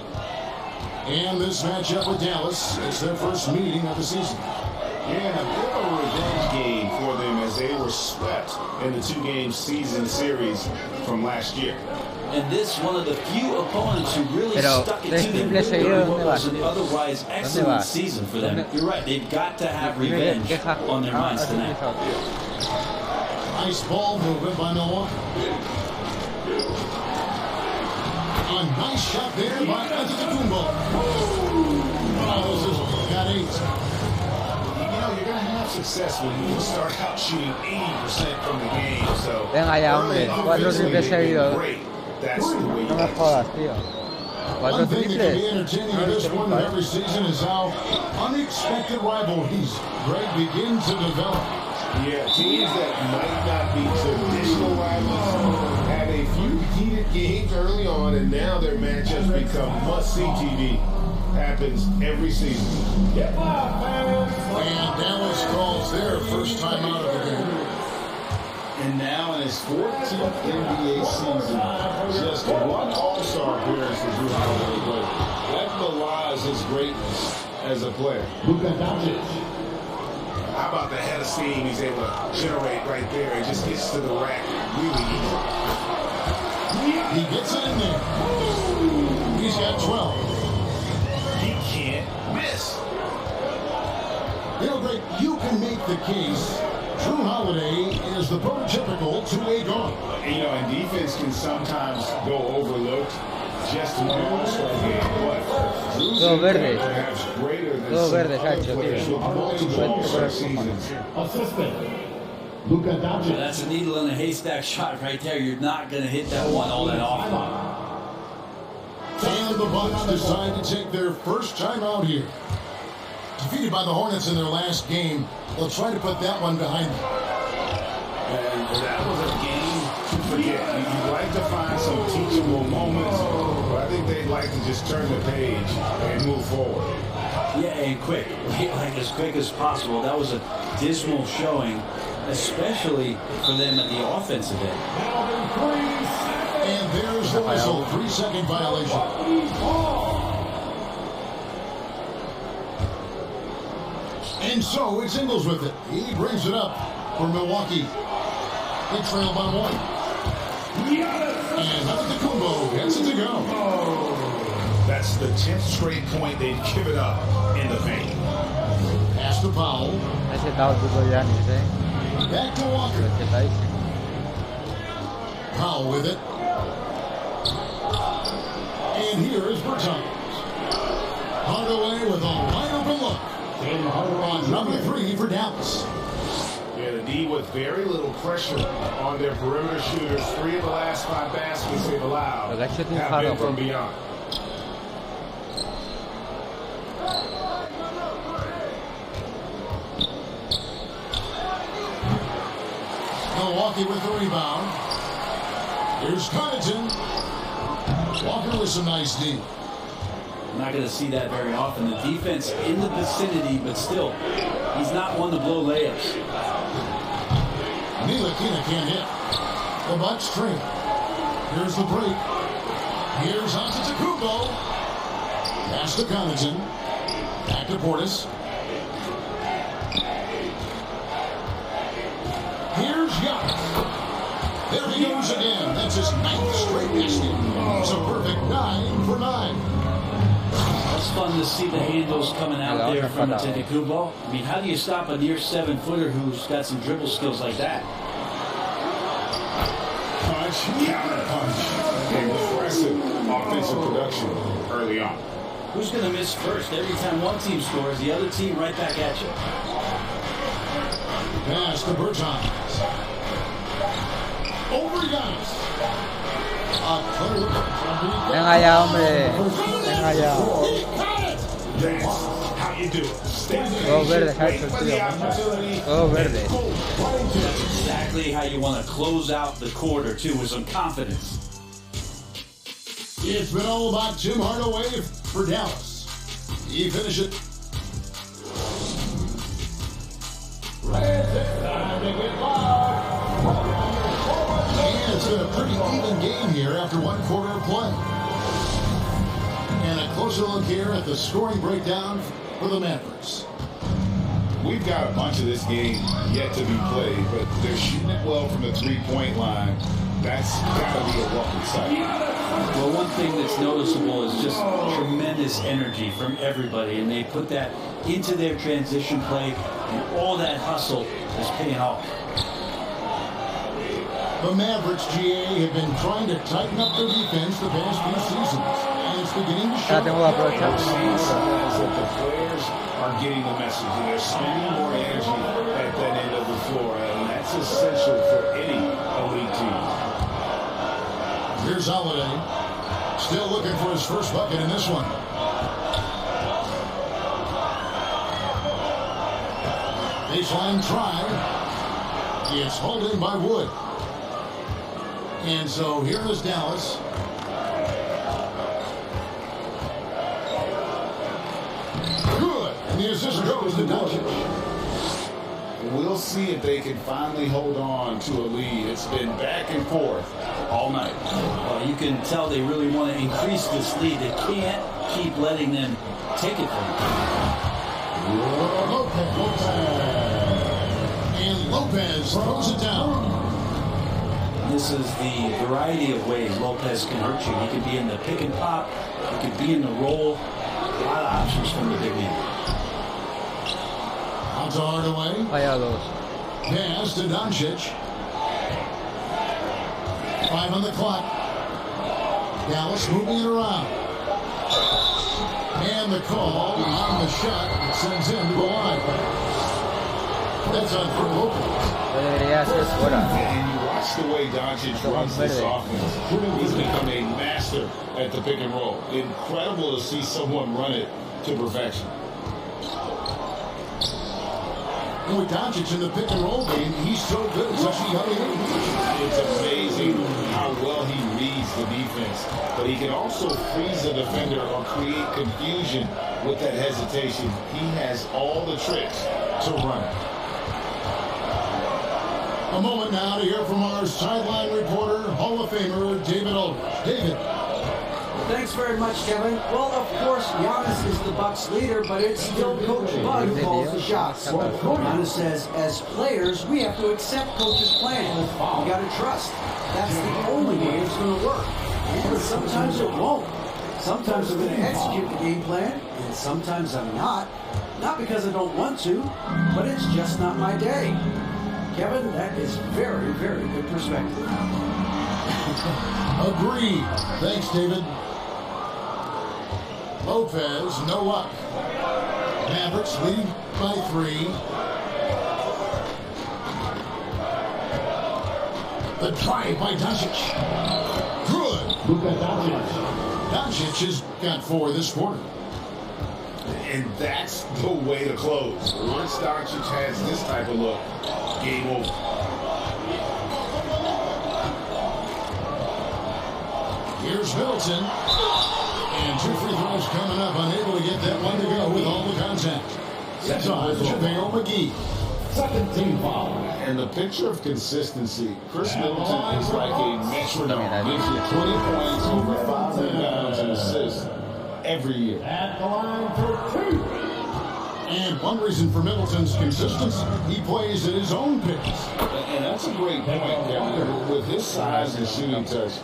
And this matchup with Dallas, it's their first meeting of the season. Yeah, a bit of a revenge game for them as they were swept in the two-game season series from last year. And this one of the few opponents who really stuck it to them during what was an otherwise excellent season for them. You're right, they've got to have revenge on their minds tonight. Nice ball movement by Milwaukee. A nice shot there by Antetokounmpo. Got 8. You know, you're going to have success when you start out shooting 80% from the game. So, venga ya, hombre, 4 triples seguidos. No me jodas, tío. 4 triples. This one every season is how unexpected rivalries, Greg, begin to develop. Yeah, teams that might not be traditional rivals have a few heated games early on, and now their matchups become must-see TV. Happens every season. And Dallas calls their first time out of the game. And now in his 14th NBA season, just one All-Star appearance for Drew Holiday, but that belies his greatness as a player. Luka Doncic. How about the head of steam he's able to generate right there? It just gets to the rack really easy. He gets it in there. He's got 12. He can't miss. You know, Greg, you can make the case Drew Holiday is the prototypical two-way guard. You know, and defense can sometimes go overlooked. Just one All-Star game, but Drew's perhaps greater than some players with multiple All-Star seasons. Luka Doncic. That's a needle in a haystack shot right there. You're not going to hit that one all that often. And the Bucks decide to take their first time out here. Defeated by the Hornets in their last game, they'll try to put that one behind them. And that was a game to forget. You'd like to find some teachable moments, but I think they'd like to just turn the page and move forward. Yeah, and quick. Like as quick as possible. That was a dismal showing, especially for them at the offensive end. And there's the whistle. 3-second violation. And so it's Ingles with it. He brings it up for Milwaukee. They trail by 1. And Antetokounmpo gets it to go. That's the 10th straight point they've given up in the paint. Pass to Powell. Ese tahu juga ya nih saya. Back to Walker. Powell with it. And here is Bertans. Hardaway with a wide open look. On number 3 for Dallas. Yeah, the D with very little pressure on their perimeter shooters. 3 of the last 5 baskets they've allowed have been from beyond. Milwaukee with the rebound. Here's Connaughton. Walker with some nice D. I'm not going to see that very often. The defense in the vicinity, but still, he's not one to blow layups. Ntilikina can't hit. The Bucks train. Here's the break. Here's Antetokounmpo. Pass to Connaughton. Back to Portis. Here's Giannis. There he goes again. That's his 9th straight basket. It's a perfect 9 for 9. It's fun to see the handles coming out there from Antetokounmpo. I mean, how do you stop a near 7-footer who's got some dribble skills like that? Punch, counter punch. Impressive offensive production early on. Who's going to miss first? Every time one team scores, the other team right back at you. Pass to Bertans. Over Giannis. Venga ya, hombre. Venga ya. That's how you do it. Todo verde, Jairo, tío. Todo verde. That's exactly how you want to close out the quarter, too, with some confidence. It's been all about Tim Hardaway for Dallas. He finished it. And it's been a pretty even game here after 1 quarter of play. And a closer look here at the scoring breakdown for the Mavericks. We've got a bunch of this game yet to be played, but they're shooting it well from the 3-point line. That's got to be a welcome sight. Well, one thing that's noticeable is just tremendous energy from everybody, and they put that into their transition play, and all that hustle is paying off. The Mavericks, GA, have been trying to tighten up their defense the past few seasons, and it's beginning to show. The players are getting the message, and they're spending more energy at that end of the floor, and that's essential for any elite team. Here's Holiday, still looking for his first bucket in this one. Baseline try. It's hauled in by Wood. And so here is Dallas. Good. And the assist goes to Doncic. We'll see if they can finally hold on to a lead. It's been back and forth all night. Well, you can tell they really want to increase this lead. They can't keep letting them take it from them. Lopez. And Lopez throws it down. This is the variety of ways Lopez can hurt you. He can be in the pick and pop. He can be in the roll. A lot of options from the big man. Out to Hardaway. Pass to Doncic. 5 on the clock. Dallas moving it around. And the call on the shot sends him to the line. That's on for Lopez. And you watch the way Doncic runs this offense. He's become a master at the pick and roll. Incredible to see someone run it to perfection. And with Doncic in the pick and roll game, he's so good at such a young age. It's amazing how well he reads the defense, but he can also freeze the defender or create confusion with that hesitation. He has all the tricks to run it. A moment now to hear from our sideline reporter, Hall of Famer David Aldridge. David. Thanks very much, Kevin. Well, of course, Giannis is the Bucks leader, but it's still Coach Bud who calls the shots. Giannis says, as players, we have to accept Coach's plan. We got to trust. That's the only way it's going to work. And sometimes it won't. Sometimes I'm going to execute the game plan, and sometimes I'm not. Not because I don't want to, but it's just not my day. Kevin, that is very, very good perspective. Agreed. Thanks, David. Lopez, no luck. Mavericks lead by 3. The drive by Doncic. Good. Doncic has got 4 this quarter. And that's the way to close. Once Doncic has this type of look, game over. Here's Middleton. And 2 free throws coming up. Unable to get that one to go with all the contact. It's on JaVale McGee. Second team foul. And the picture of consistency, Chris Middleton is like a metronome. Gives you 20 points, over 5 rebounds, and assists every year. At the line for 2. And one reason for Middleton's consistency, he plays at his own pace. And that's a great point, Kevin. With his size and shooting touch,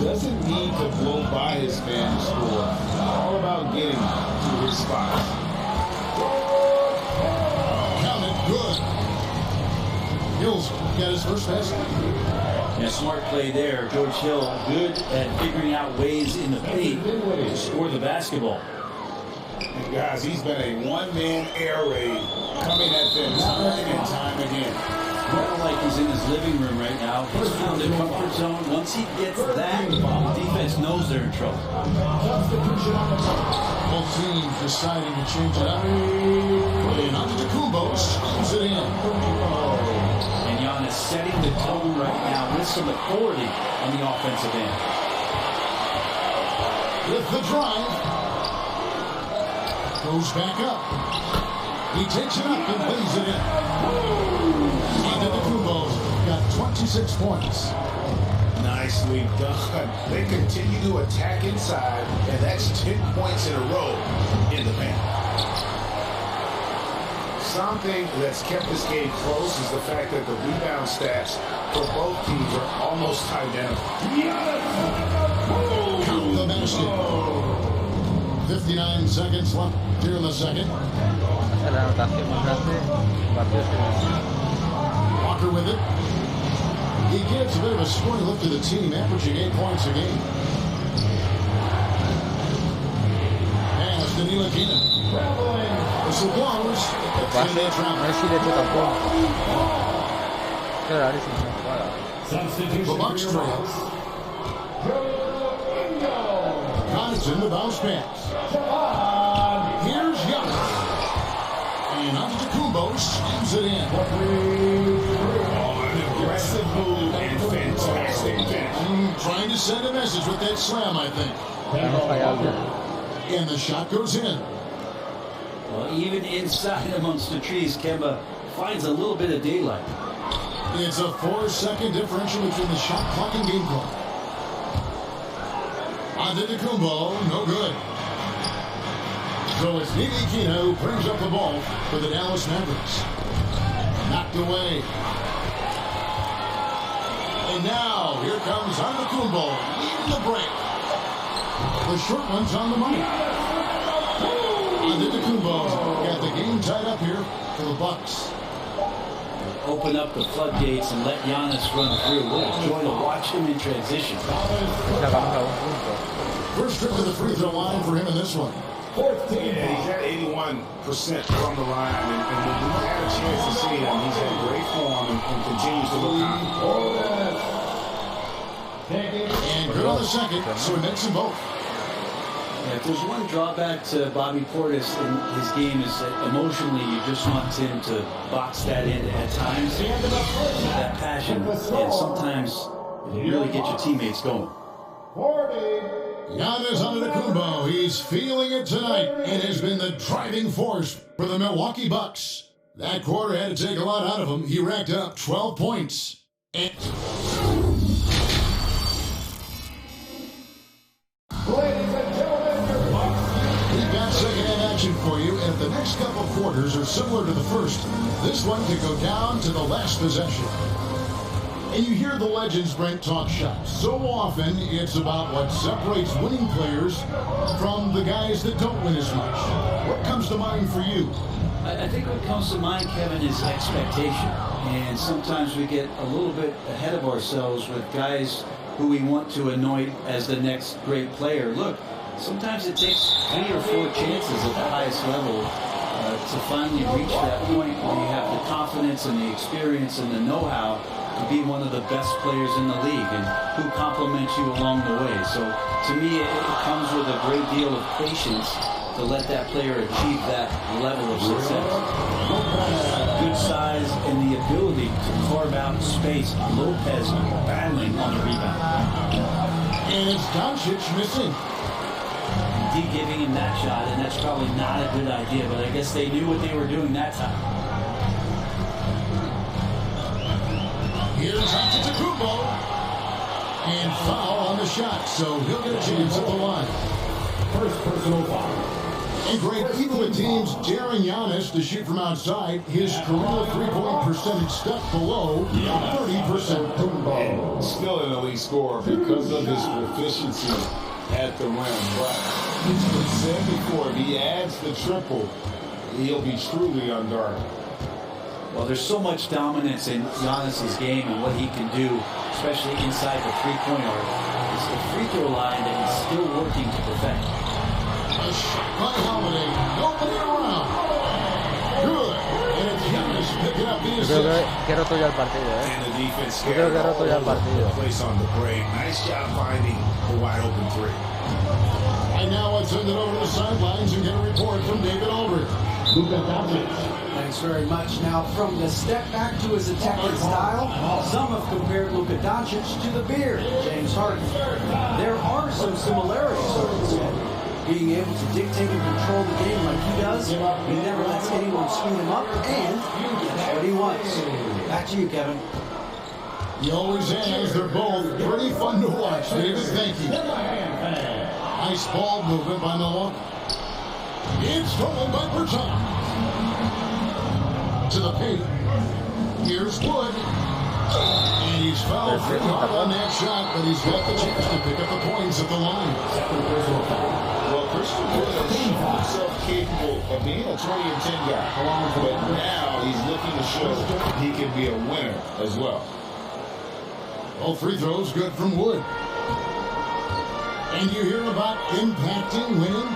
doesn't need to blow by his man to score. It's all about getting to his spots. Counted good. Hills got his first basket. Yeah, smart play there. George Hill good at figuring out ways in the paint to score the basketball. And guys, he's been a one-man air raid coming at them time and time again. Kind like he's in his living room right now. He's found a comfort zone. Once he gets that, the defense knows they're in trouble. Both teams deciding to change it up. And Antetokounmpo slams it in. And Giannis setting the tone right now with some authority on the offensive end. With the drive. Goes back up. He takes it up and lays it in. Antetokounmpo's got 26 points. Nicely done. They continue to attack inside, and that's 10 points in a row in the paint. Something that's kept this game close is the fact that the rebound stats for both teams are almost identical. Count the basket. 59 seconds left here in the second. Walker with it. He gives a bit of a scoring lift to the team, averaging 8 points a game. Pass to Ntilikina. Whistle blows. The Bucks trail. Connaughton, the bounce pass. Here's Giannis. And Antetokounmpo slams it in. An aggressive move and fantastic finish. Trying to send a message with that slam, I think. And the shot goes in. Well, even inside amongst the trees, Kemba finds a little bit of daylight. It's a 4-second differential between the shot clock and game clock. Antetokounmpo, no good. So it's Ntilikina who brings up the ball for the Dallas Mavericks. Knocked away. And now, here comes Antetokounmpo leading the break. The short one's on the money. Antetokounmpo got the game tied up here for the Bucks. Open up the floodgates and let Giannis run through. What a joy to watch him in transition. First trip to the free throw line for him in this one. Yeah, he's at 81% from the line, and when we've had a chance to see him, he's had great form and continues to look confident. And good on the second, so he makes them both. Yeah, if there's one drawback to Bobby Portis in his game is that emotionally you just want him to box that in at times. That passion, and sometimes you really get your teammates going. Giannis Antetokounmpo, he's feeling it tonight and has been the driving force for the Milwaukee Bucks. That quarter had to take a lot out of him. He racked up 12 points. And Ladies and gentlemen, your Bucks. we've got second-hand action for you, and if the next couple quarters are similar to the first, this one could go down to the last possession. And you hear the legends, Brent, talk shop. So often, it's about what separates winning players from the guys that don't win as much. What comes to mind for you? I think what comes to mind, Kevin, is expectation. And sometimes we get a little bit ahead of ourselves with guys who we want to anoint as the next great player. Look, sometimes it takes 3 or 4 chances at the highest level to finally reach that point where you have the confidence and the experience and the know-how to be one of the best players in the league and who compliments you along the way. So to me, it comes with a great deal of patience to let that player achieve that level of success. Good size and the ability to carve out space. Lopez battling on the rebound. And it's Doncic missing. D giving him that shot, and that's probably not a good idea, but I guess they knew what they were doing that time. Here's Antetokounmpo. And foul on the shot, so he'll get a chance at the line. First personal foul. And great, even with teams daring Giannis to shoot from outside, his career three-point percentage stepped below 30%. And still an elite scorer because of his proficiency at the rim. But it's been said before, if he adds the triple, he'll be truly unguarded. Well, there's so much dominance in Giannis's game and what he can do, especially inside the three-point arc. It's the free throw line that he's still working to perfect. A shot by Holiday, nobody around. Good. And it's Giannis picking up the assist. Que ha roto ya el partido, And the defense Yo creo scared que ha all roto ya el over partido. the place on the break. Nice job finding the wide open three. And now let's send it over to the sidelines and get a report from David Aldridge. Luka Doncic. Thanks very much. Now, from the step back to his attacking style, some have compared Luka Doncic to the Beard, James Harden. There are some similarities, Harden said. Being able to dictate and control the game like he does, he never lets anyone speed him up, and gets what he wants. Back to you, Kevin. He always has. They're both pretty fun to watch. David, thank you. Nice ball movement by Milwaukee. It's stolen by Bertans. To the paint. Here's Wood. And he's fouled pretty hard on that shot, but he's got the chance to pick up the points at the line. Well, Christian Wood has shown himself capable of being a 20-10 guy. But now he's looking to show he can be a winner as well. All free throws good from Wood. And you hear about impacting, winning.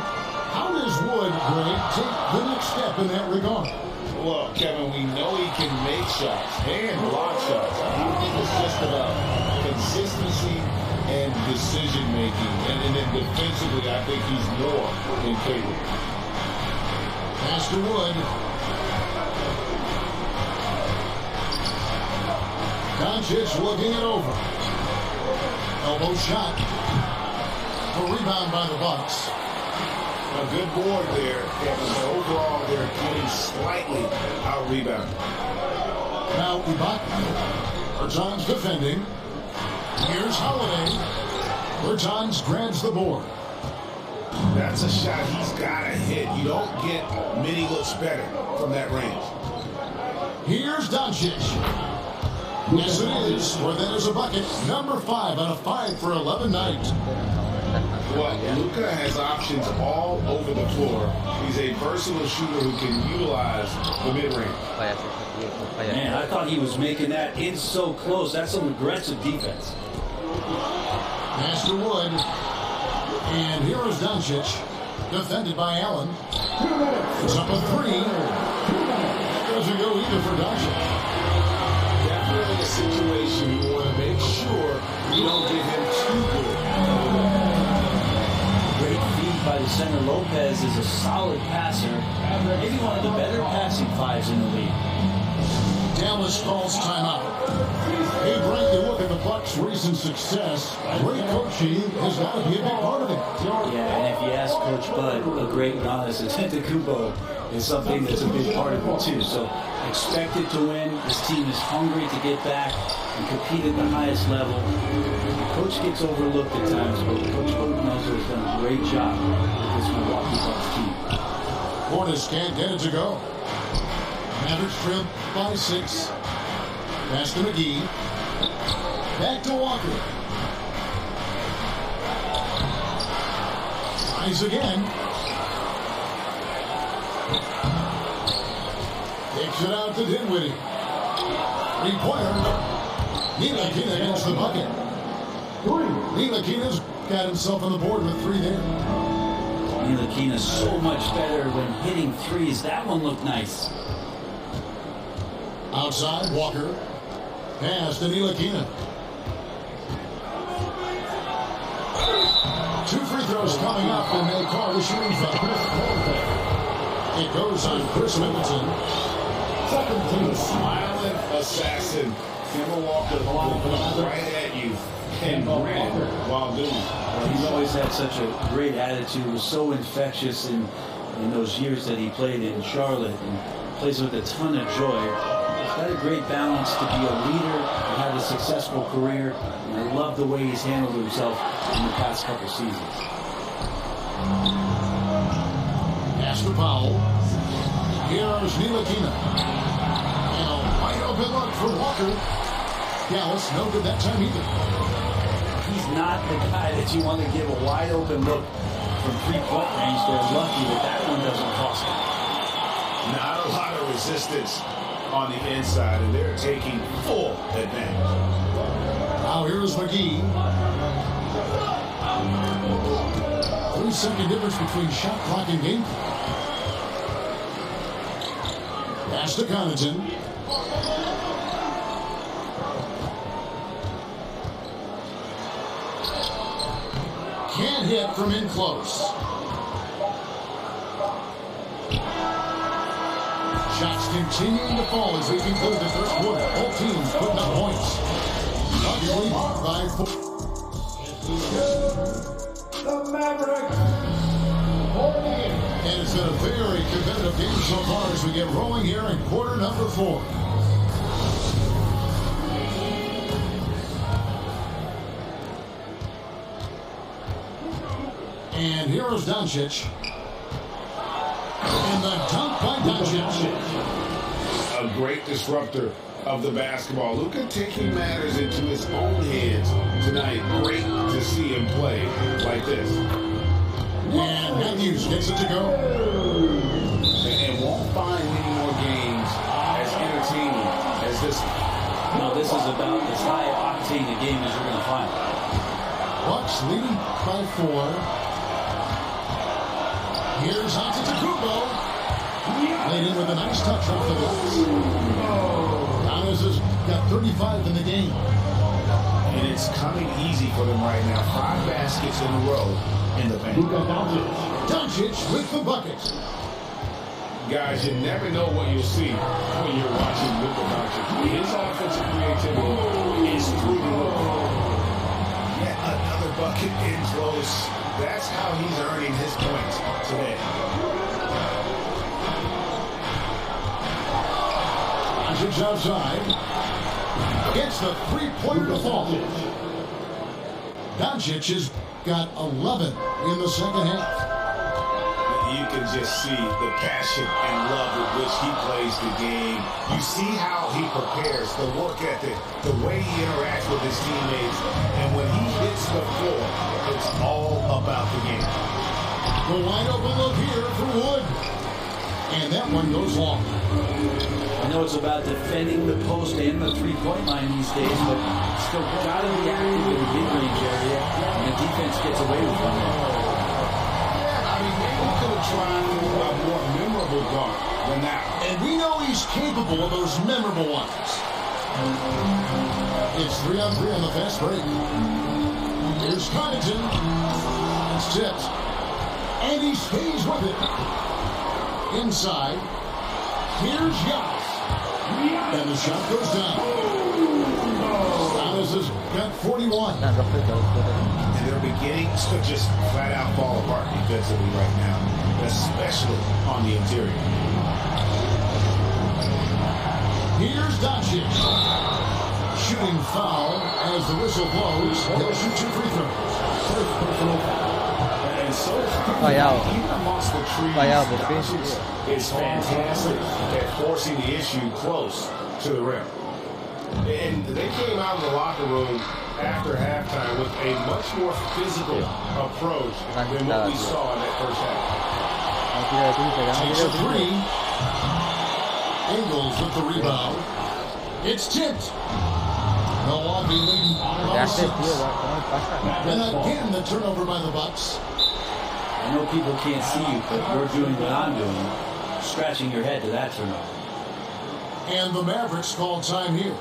How does Wood, Greg, take the next step in that regard? Well, Kevin, we know he can make shots and block shots. I think it's just about consistency and decision-making. And then defensively, I think he's more than capable. Pass to Wood. Doncic looking it over. Elbow shot. A rebound by the Bucks. A good board there, Kevin, but overall they're getting slightly out-rebounded. Now Ibaka. Bertans defending. Here's Holiday. Bertans grabs the board. That's a shot he's got to hit. You don't get many looks better from that range. Here's Doncic. Yes, it is. For that is a bucket. Number 5 out of 5 for 11 night. Well, Luka has options all over the floor. He's a versatile shooter who can utilize the mid-range. Man, I thought he was making that in so close. That's some aggressive defense. Pass to Wood. And here is Doncic. Defended by Allen. It's up a 3. That doesn't go either for Doncic. Definitely a situation you want to make sure you don't give him too good. Great feed by the center. Lopez is a solid passer. Maybe one of the better passing 5s in the league. Dallas calls timeout. Hey, Brent, you look at the Bucks' recent success, great coaching has got to be a big part of it. Yeah, and if you ask Coach Bud, a great Giannis Antetokounmpo is something that's a big part of it too. So expected to win. This team is hungry to get back and compete at the highest level. Coach gets overlooked at times, but Coach Budenholzer has done a great job with this Milwaukee Bucks team. Hornets can't get it to go. Mavericks trim by 6. Pass to McGee. Back to Walker. Tries again. Takes it out to Dinwiddie. 3-pointer. Ntilikina against the bucket. Ntilikina's got himself on the board with 3 there. Ntilikina's so much better when hitting threes. That one looked nice. Outside, Walker. Pass to Ntilikina. 2 free throws coming up, and they call the shooting foul. It goes on Chris Middleton. Second team. Smiling assassin. Kemba Walker looking right at you and grin while doing it. He's always had such a great attitude. Was so infectious in those years that he played in Charlotte, and plays with a ton of joy. He's got a great balance to be a leader and have a successful career. And I love the way he's handled himself in the past couple seasons. Pass to Powell. Here's Ntilikina. And a wide open look for Walker. Dallas no good that time either. He's not the guy that you want to give a wide open look from 3-point range. They're lucky that one doesn't cost them. Not a lot of resistance on the inside, and they're taking full advantage. Now here's McGee. 3-second difference between shot clock and game clock. Pass to Connaughton. Can't hit from in close. Shots continuing to fall as we conclude the first quarter. Both teams putting up points. Bucks lead by 4. The Mavericks. And it's been a very competitive game so far as we get rolling here in quarter number 4. And here is Doncic. And the dunk by Doncic. A great disruptor of the basketball. Luka taking matters into his own hands tonight. Great to see him play like this. And Matthews gets it to go. And won't find many more games as entertaining as this. No, this is about as high octane a game as you're going to find. Bucks leading by 4. Here's Antetokounmpo. Laid in with a nice touch off the glass. Giannis has got 35 in the game. And it's coming easy for them right now. 5 baskets in a row in the paint. Doncic with the bucket. Guys, you never know what you'll see when you're watching Luka Doncic. His offensive creativity is through the roof. Yet another bucket in close. That's how he's earning his points today. Doncic outside. Gets the 3-pointer to fall. Doncic has got 11 in the second half. You can just see the passion and love with which he plays the game. You see how he prepares, the work ethic, the way he interacts with his teammates. And when he hits the floor, it's all about the game. The wide open look here for Wood. And that one goes long. I know it's about defending the post and the 3-point line these days, but still got to be active in the mid-range area, and the defense gets away with one. I mean, maybe we could have tried for a more memorable dunk than that. And we know he's capable of those memorable ones. It's 3-on-3 on the fast break. Here's Connaughton. It's tipped. And he stays with it. Inside. Here's Giannis. And the shot goes down. Giannis has got 21. And they're beginning to just flat out fall apart defensively right now, especially on the interior. Here's Doncic. Shooting foul as the whistle blows. He'll shoot 2 free throws. First personal foul. And so even amongst the trees, Doncic is fantastic at forcing the issue close to the rim. And they came out of the locker room after halftime with a much more physical approach than what we saw in that first half. Takes a 3. Ingles with the rebound. It's tipped. Milwaukee leading by 6. And again, the turnover by the Bucks. I know people can't see you, but you're doing what I'm doing, scratching your head to that turnover. And the Mavericks call time here.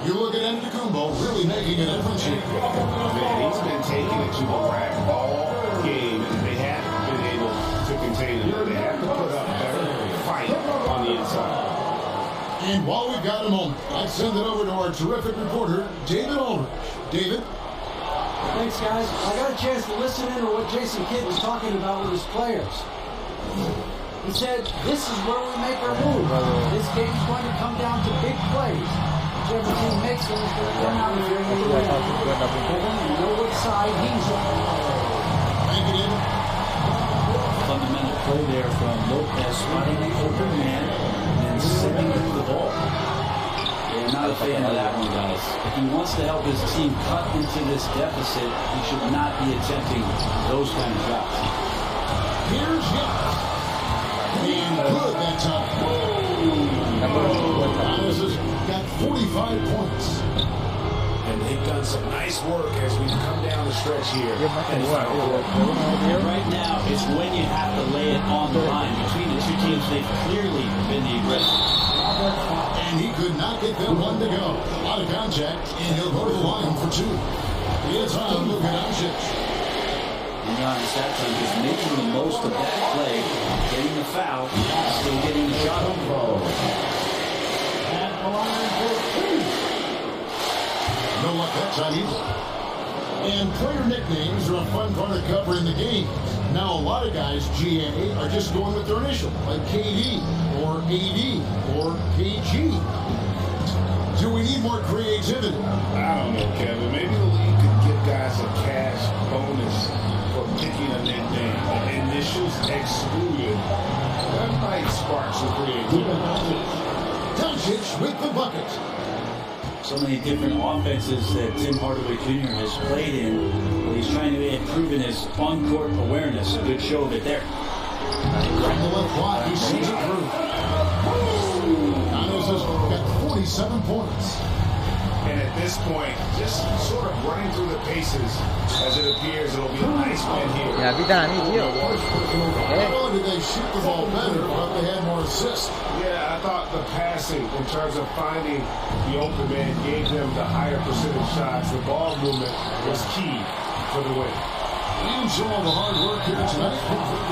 You look at Antetokounmpo really making a difference here. Man, he's been taking it to the rack all game, and they haven't been able to contain him. They have to put up better fight on the inside. And while we've got a moment, I'd send it over to our terrific reporter, David Aldridge. David? Thanks, guys. I got a chance to listen in to what Jason Kidd was talking about with his players. He said, this is where we make our move. This game's going to come down to big plays. Whichever team makes them is going to come out here and you know what side he's on. Thank you, David. Fundamental play there from Lopez, spotting the open man and sending it to the ball. Yeah, not a fan of that one, guys. If he wants to help his team cut into this deficit, he should not be attempting those kind of shots. Here's Giannis. And good that time. Giannis has got 45 points. And they've done some nice work as we've come down the stretch here. Right now, it's when you have to lay it on the line. Between the two teams, they've clearly been the aggressor. And he could not get them one to go. Out of contact, and he'll go to the line for 2. It's on Luka Doncic. And Giannis that time is making the most of that play, getting the foul, still getting the shot on goal. At the line for 2. No luck that time either. And player nicknames are a fun part of covering the game. Now a lot of guys, GA, are just going with their initial, like KD, or AD, or KG. Do we need more creativity? I don't know, Kevin. Maybe the league could give guys a cash bonus for picking a nickname. Initials excluded. That might spark some creativity. Doncic with the bucket. So many different offenses that Tim Hardaway Jr. has played in. But he's trying to improve in his on-court awareness. A good show of it there. From the left block, he sees it through. Giannis has got 47 points. And at this point, just sort of running through the paces as it appears it'll be a nice win here. Not only did they shoot the ball better, but they had more assists. Yeah, I thought the passing in terms of finding the open man gave them the higher percentage shots. The ball movement was key for the win. And so all the hard work here tonight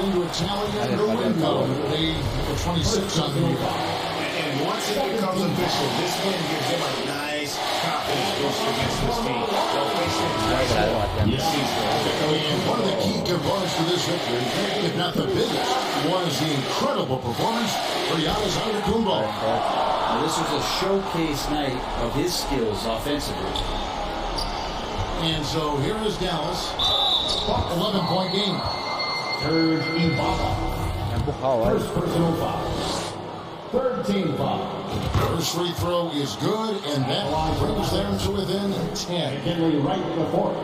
into a tally and no win column. They were 26 on the year. And once it becomes official, this win gives them a nice confidence boost against this team. They'll face them this season. And one of the key components to this victory, if not the biggest, was the incredible performance for Giannis Antetokounmpo. Now, this was a showcase night of his skills offensively. And so here is Dallas. 11-point game. Serge Ibaka. First personal foul. Third team foul. First free throw is good, and that line brings them to within 10. McKinley right in the fourth.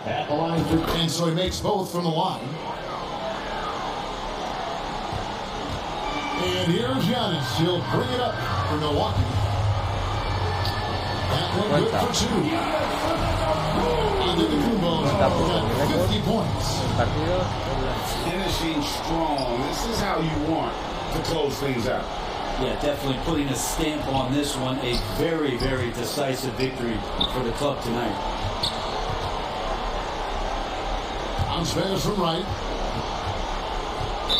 At the line for... And so he makes both from the line. And here's Giannis. He'll bring it up for Milwaukee. That one good for 2. Antetokounmpo's got 50 points. Finishing strong. This is how you want to close things out. Yeah, definitely putting a stamp on this one. A very, very decisive victory for the club tonight. On Spanish from right.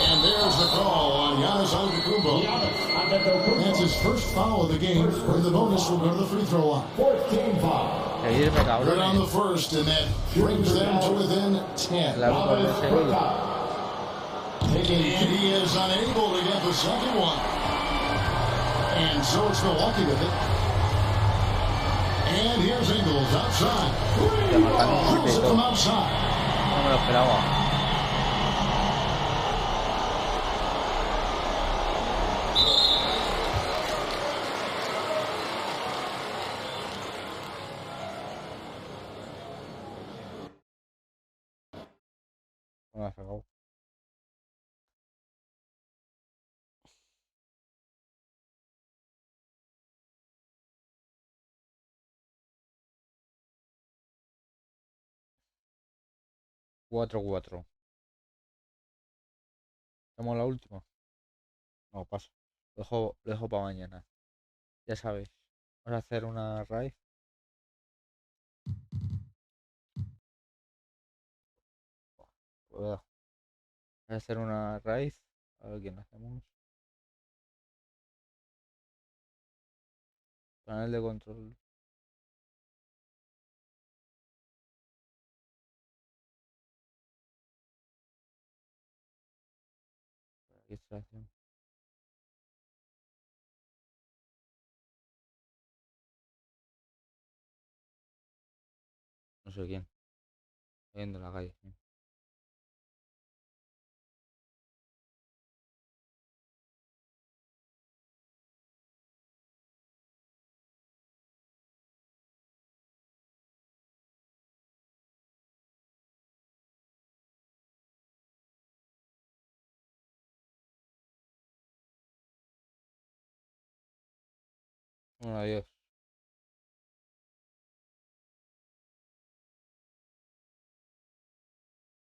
And there's the call on Giannis Antetokounmpo. That's his first foul of the game. And the bonus will go to the free throw line. Fourth team foul. Seguirme, Good on the cabrones. first, and that brings them to within 10. La hago con seguir. And he is unable to get the second one. And so it's Milwaukee with it. And here's Ingles outside. Cruz from outside. No me lo esperaba. No me ha sacado. Cuatro. ¿Hacemos la última? No, paso. Lo dejo para mañana. Ya sabéis. Vamos a hacer una raíz. Voy a hacer una raíz. A ver quién hacemos. Panel de control. Registración. No sé quién. Viendo la calle. Bueno, adiós.